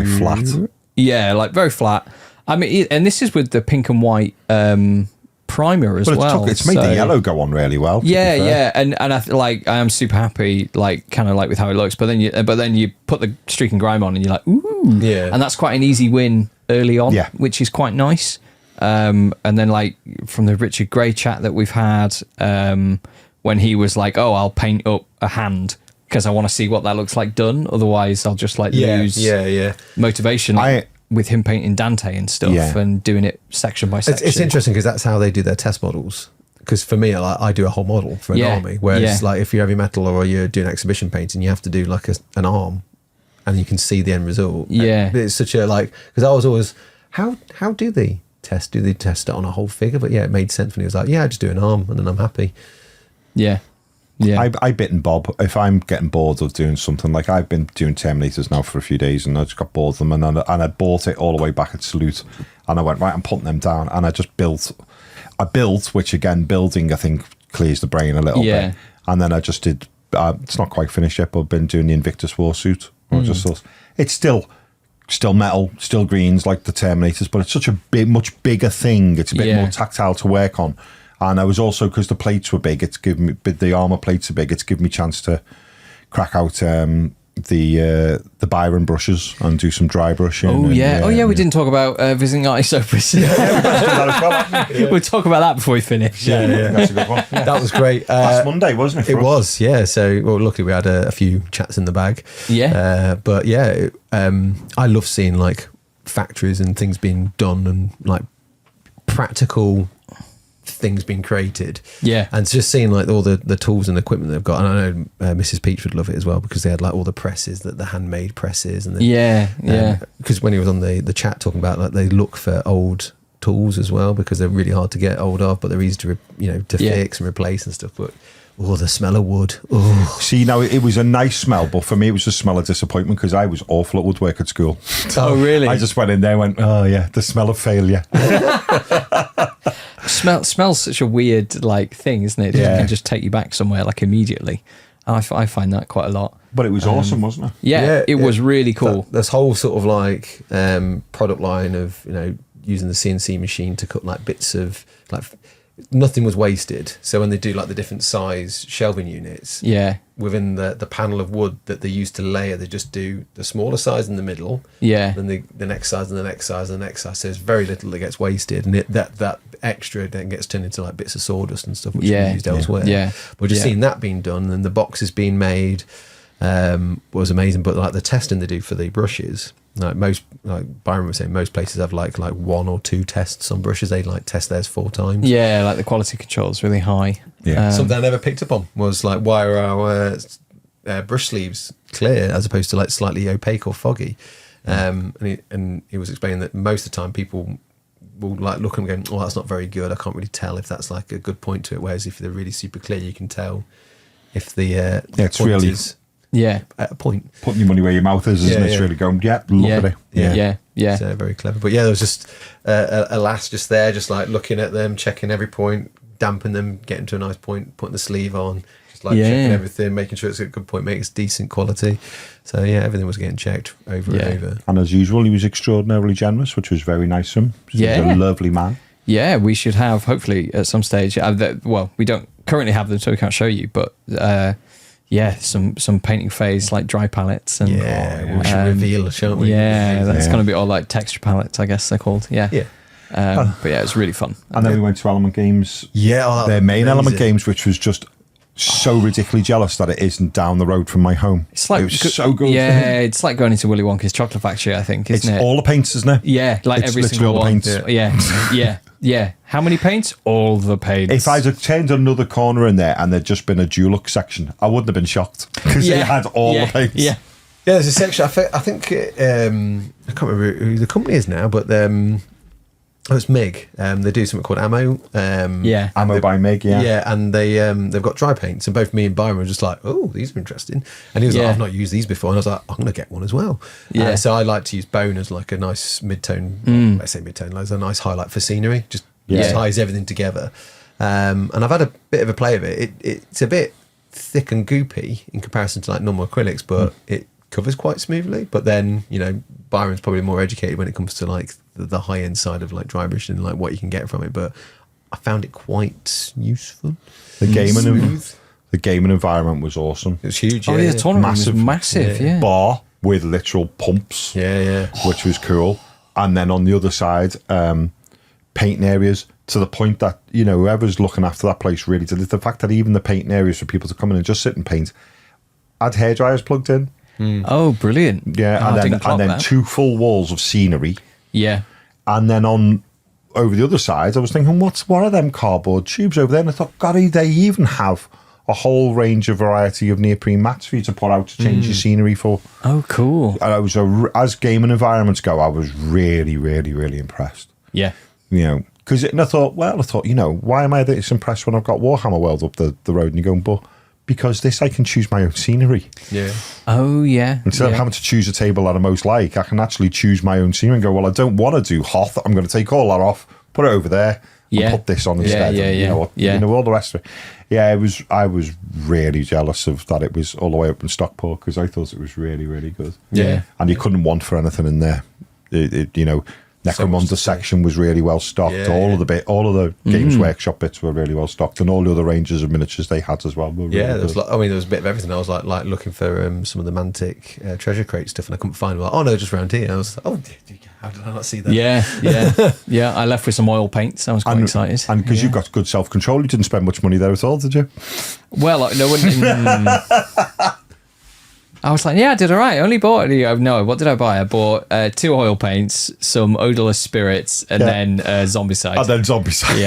flat. Yeah, like very flat. I mean, and this is with the pink and white primer as well. It's made the yellow go on really well. Yeah, and I am super happy, like kind of like with how it looks. But then you put the streak and grime on, and you're like, ooh, yeah. And that's quite an easy win early on, which is quite nice. And then like from the Richard Gray chat that we've had, when he was like, oh, I'll paint up a hand because I want to see what that looks like done. Otherwise, I'll just like lose motivation. With him painting Dante and stuff and doing it section by section. It's interesting because that's how they do their test models. Because for me, I do a whole model for an army. Whereas like if you're heavy metal or you're doing exhibition painting, you have to do like an arm and you can see the end result. Yeah. And it's such a like, because I was always, how do they test? Do they test it on a whole figure? But yeah, it made sense when he was like, I just do an arm and then I'm happy. Yeah. Yeah, I bit and bob. If I'm getting bored of doing something, like I've been doing Terminators now for a few days, and I just got bored of them, and I bought it all the way back at Salute, and I went right, I'm putting them down, and I just built. I built, which again, building I think clears the brain a little bit, and then I just did. It's not quite finished yet, but I've been doing the Invictus War suit. I just thought it's still metal, still greens like the Terminators, but it's such a much bigger thing. It's a bit more tactile to work on. And I was also, because the plates were big, it's given me, the armor plates are big, it's given me a chance to crack out the Byron brushes and do some dry brushing. We didn't talk about visiting Isopus. We'll talk about that before we finish. That's a good one. That was great. Last Monday, wasn't it? It was, yeah. So, well, luckily we had a few chats in the bag. Yeah. But yeah, I love seeing like factories and things being done and like practical things being created, and just seeing like all the tools and equipment they've got. And I know Mrs. Peach would love it as well because they had like all the presses, the handmade presses, and because when he was on the chat talking about like they look for old tools as well because they're really hard to get hold of, but they're easy to fix and replace and stuff. But the smell of wood. See, now it was a nice smell, but for me it was a smell of disappointment because I was awful at woodwork at school. Oh, really? I just went in there and went, oh yeah, the smell of failure. Smells such a weird like thing, isn't it? It can just take you back somewhere like immediately. I find that quite a lot. But it was awesome, wasn't it? Yeah, it was really cool. This whole sort of like product line of using the CNC machine to cut like bits of like nothing was wasted. So when they do like the different size shelving units, within the panel of wood that they use to layer, they just do the smaller size in the middle, then the next size and the next size and the next size. So there's very little that gets wasted, and that extra then gets turned into like bits of sawdust and stuff which is used elsewhere. But just seeing that being done and the boxes being made was amazing. But like the testing they do for the brushes, like Byron was saying, most places have like one or two tests on brushes. They like test theirs 4 times. Yeah, like the quality control is really high. Yeah. Something I never picked up on was like, why are our brush sleeves clear as opposed to like slightly opaque or foggy? And he was explaining that most of the time people will like look and go, that's not very good. I can't really tell if that's like a good point to it. Whereas if they're really super clear, you can tell if the it's point really is at a point. Putting your money where your mouth is, isn't it? It's really going, look at it. Yeah. So very clever. But there was just a lass just there, just like looking at them, checking every point, damping them, getting to a nice point, putting the sleeve on, just like checking everything, making sure it's at a good point, makes decent quality. So everything was getting checked over and over. And as usual, he was extraordinarily generous, which was very nice of him. He's a lovely man. Yeah, we should have, hopefully, at some stage, we don't currently have them, so we can't show you, but some painting phase like dry palettes and we should reveal, shan't we? Yeah, that's going to be all like texture palettes, I guess they're called. Yeah. But yeah, it's really fun. And then we went to Element Games. Yeah, their main Element Games, which was just so ridiculously jealous that it isn't down the road from my home. It's like, it was so good. Yeah, it's like going into Willy Wonka's chocolate factory, I think, isn't it? It's all the paints, isn't it? Yeah, like it's every literally single all the one. paints. Yeah. How many paints? All the paints. If I'd have turned another corner in there and there'd just been a Dulux section, I wouldn't have been shocked because it had all the paints. Yeah. Yeah, there's a section. I think I can't remember who the company is now, but it's MIG. They do something called Ammo. Ammo by MIG. Yeah, and they've got dry paints, and both me and Byron were just like, oh, these are interesting. And he was like, I've not used these before, and I was like, I'm going to get one as well. Yeah. So I like to use bone as like a nice mid-tone. Well, I say mid-tone, like a nice highlight for scenery. Just ties everything together. And I've had a bit of a play of it. It's a bit thick and goopy in comparison to like normal acrylics, but it covers quite smoothly. But then, Byron's probably more educated when it comes to like the high end side of like dry brushing and like what you can get from it. But I found it quite useful. The gaming environment was awesome. It was huge. Oh yeah, the tournament was massive. Yeah. Bar with literal pumps. Yeah, which was cool. And then on the other side, painting areas, to the point that whoever's looking after that place really did it. The fact that even the painting areas for people to come in and just sit and paint had hairdryers plugged in. Oh, brilliant! Yeah, and then 2 full walls of scenery. Yeah, and then over the other side, I was thinking, what are them cardboard tubes over there? And I thought, God, they even have a whole range of variety of neoprene mats for you to put out to change your scenery for. Oh, cool! And I was as gaming environments go, I was really, really, really impressed. Yeah, because I thought, why am I this impressed when I've got Warhammer World up the road? And you're going, but because this, I can choose my own scenery. Yeah. Oh, yeah. Instead of having to choose a table that I most like, I can actually choose my own scenery and go, well, I don't want to do Hoth. I'm going to take all that off, put it over there, and put this on instead. All the rest of it. Yeah, I was really jealous of that it was all the way up in Stockport because I thought it was really, really good. Yeah. And you couldn't want for anything in there. Necromunda section was really well stocked. All of the Games Workshop bits were really well stocked, and all the other ranges of miniatures they had as well were really there was there was a bit of everything. I was like looking for some of the Mantic treasure crate stuff, and I couldn't find them. Like, oh no, just around here. I was like, oh, how did I not see that? Yeah. I left with some oil paints. I was quite excited, and because you've got good self control, you didn't spend much money there at all, did you? Well, no. I was like, I did all right. I only bought, what did I buy? I bought 2 oil paints, some odorless spirits, and then Zombicide. And then Zombicide.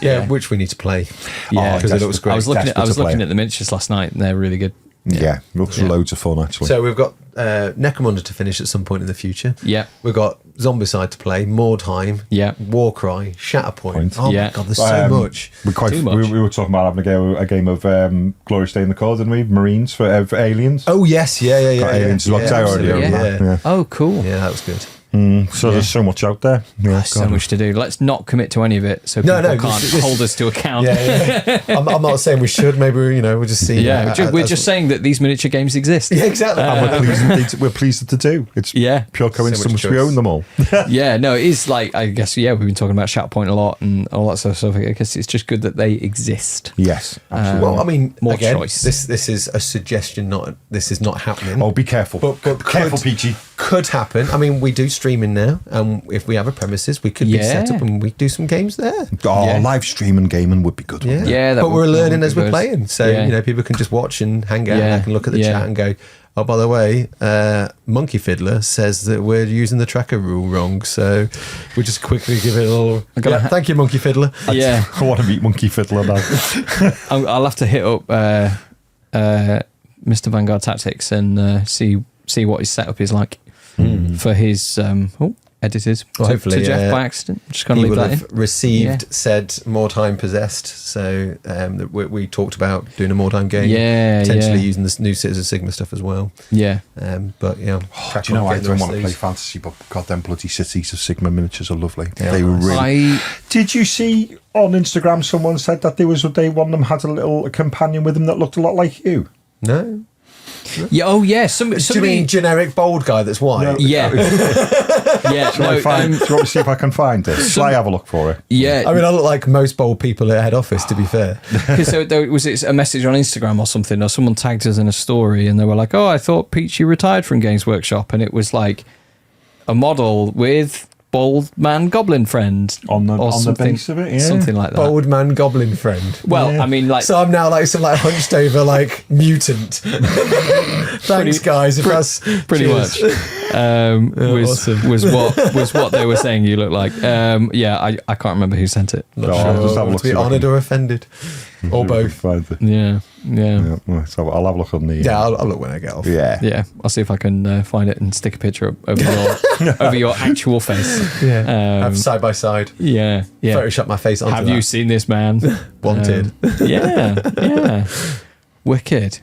Yeah, which we need to play. Yeah, because it looks great. I was looking at the miniatures last night, and they're really good. Yeah, looks loads of fun actually. So we've got Necromunda to finish at some point in the future. Yeah, we've got Zombicide to play, Mordheim, Warcry, Shatterpoint. Oh my god, there's so much. We were talking about having a game of Glory Stay in the Core, didn't we? Marines for Aliens. Oh yes, yeah. Aliens as well. Oh cool. Yeah, that was good. So there's so much out there. So much to do. Let's not commit to any of it, so people can't hold us to account. I'm not saying we should. Maybe we'll just see. We're just saying that these miniature games exist. Yeah, exactly. And we're pleased to do. It's pure coincidence we own them all. No, it is like, I guess. We've been talking about Shatterpoint a lot and all that sort of stuff. I guess it's just good that they exist. Yes. Well, I mean, more again, choice. This is a suggestion. This is not happening. Oh, be careful. But careful, Peachy. Could happen. I mean, we do streaming now, and if we have a premises, we could be set up and we do some games there. Live streaming gaming would be good. But we're learning as we're playing, so people can just watch and hang out. And I can look at the chat and go, oh, by the way, Monkey Fiddler says that we're using the tracker rule wrong, so we'll just quickly give it a little. Thank you, Monkey Fiddler. I want to meet Monkey Fiddler now. I'll have to hit up Mr. Vanguard Tactics and see what his setup is like. For his edited hopefully to Geoff by accident. Just going to leave that in. Received said Mordheim Possessed, so we talked about doing a Mordheim game, potentially using this new Citizen Sigma stuff as well. But do you know, I don't want to play fantasy, but goddamn bloody Cities of Sigma miniatures are lovely. They were really. Did you see on Instagram someone said that one of them had a little companion with them that looked a lot like you? No. Yeah. Oh, yeah. Do you Somebody. mean generic bald guy that's white? No. Yeah. Yeah. Do you want me to see if I can find it? Shall I have a look for it? Yeah. I mean, I look like most bald people at head office, to be fair. Because was it a message on Instagram or something, or someone tagged us in a story, and they were like, "Oh, I thought Peachy retired from Games Workshop," and it was like a model with bald man goblin friend On the something, base of it, yeah. something like that. Bald man goblin friend. Well, Yeah. I mean, like, So I'm now like some like hunched over like mutant. Thanks, guys. If that's pretty cheers. much was awesome. was what they were saying you look like. Yeah, I can't remember who sent it. No, I'll just have a look. To be see if I honoured can- or offended, or both. Find it. Yeah. Yeah, so I'll have a look on the. Yeah, I'll look when I get off. Yeah. I'll see if I can find it and stick a picture up over your over your actual face. Have side by side. Yeah. Photoshop my face onto Have that. you seen this man? Wanted. Yeah. Wicked.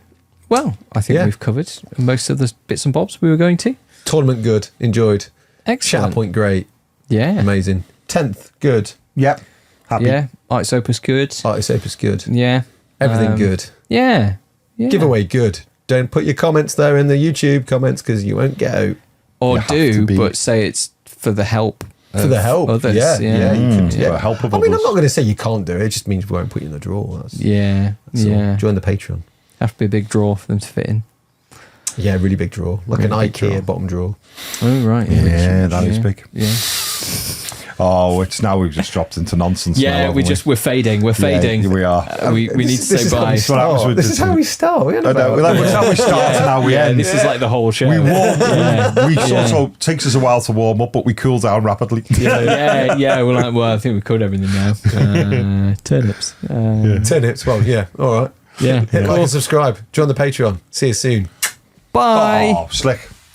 Well, I think Yeah. we've covered most of the bits and bobs we were going to. Tournament good. Enjoyed. Excellent. Shatterpoint great. Yeah. Amazing. 10th good. Yep. Happy. Yeah. Artist Opus good. Artist Opus good. Yeah. Everything good. Yeah. Giveaway good. Don't put your comments there in the YouTube comments because you won't get out. Or You have do, to be- but say it's for the help. For the help. Others. Yeah. You could, For the help of I mean, I'm others. not going to say you can't do it. It just means we won't put you in the draw. That's Yeah. all. Yeah. Join the Patreon. Have to be a big draw for them to fit in. Yeah, really big draw. Like an Really big IKEA draw. bottom draw. Oh, right. Yeah, that is big. Yeah. Oh, it's now we've just dropped into nonsense. now, Yeah, haven't we're fading. We're fading. Yeah, we are. We need to say bye. That's what happens with This is how we start. I know, that's how we start and how we end. This is like the whole show. we warm. We sort of takes us a while to warm up, but we cool down rapidly. yeah. We're like, well, I think we covered everything now. Turnips. Turnips. Well, yeah. All right. Yeah. Hit like and subscribe. Join the Patreon. See you soon. Bye. Oh, slick.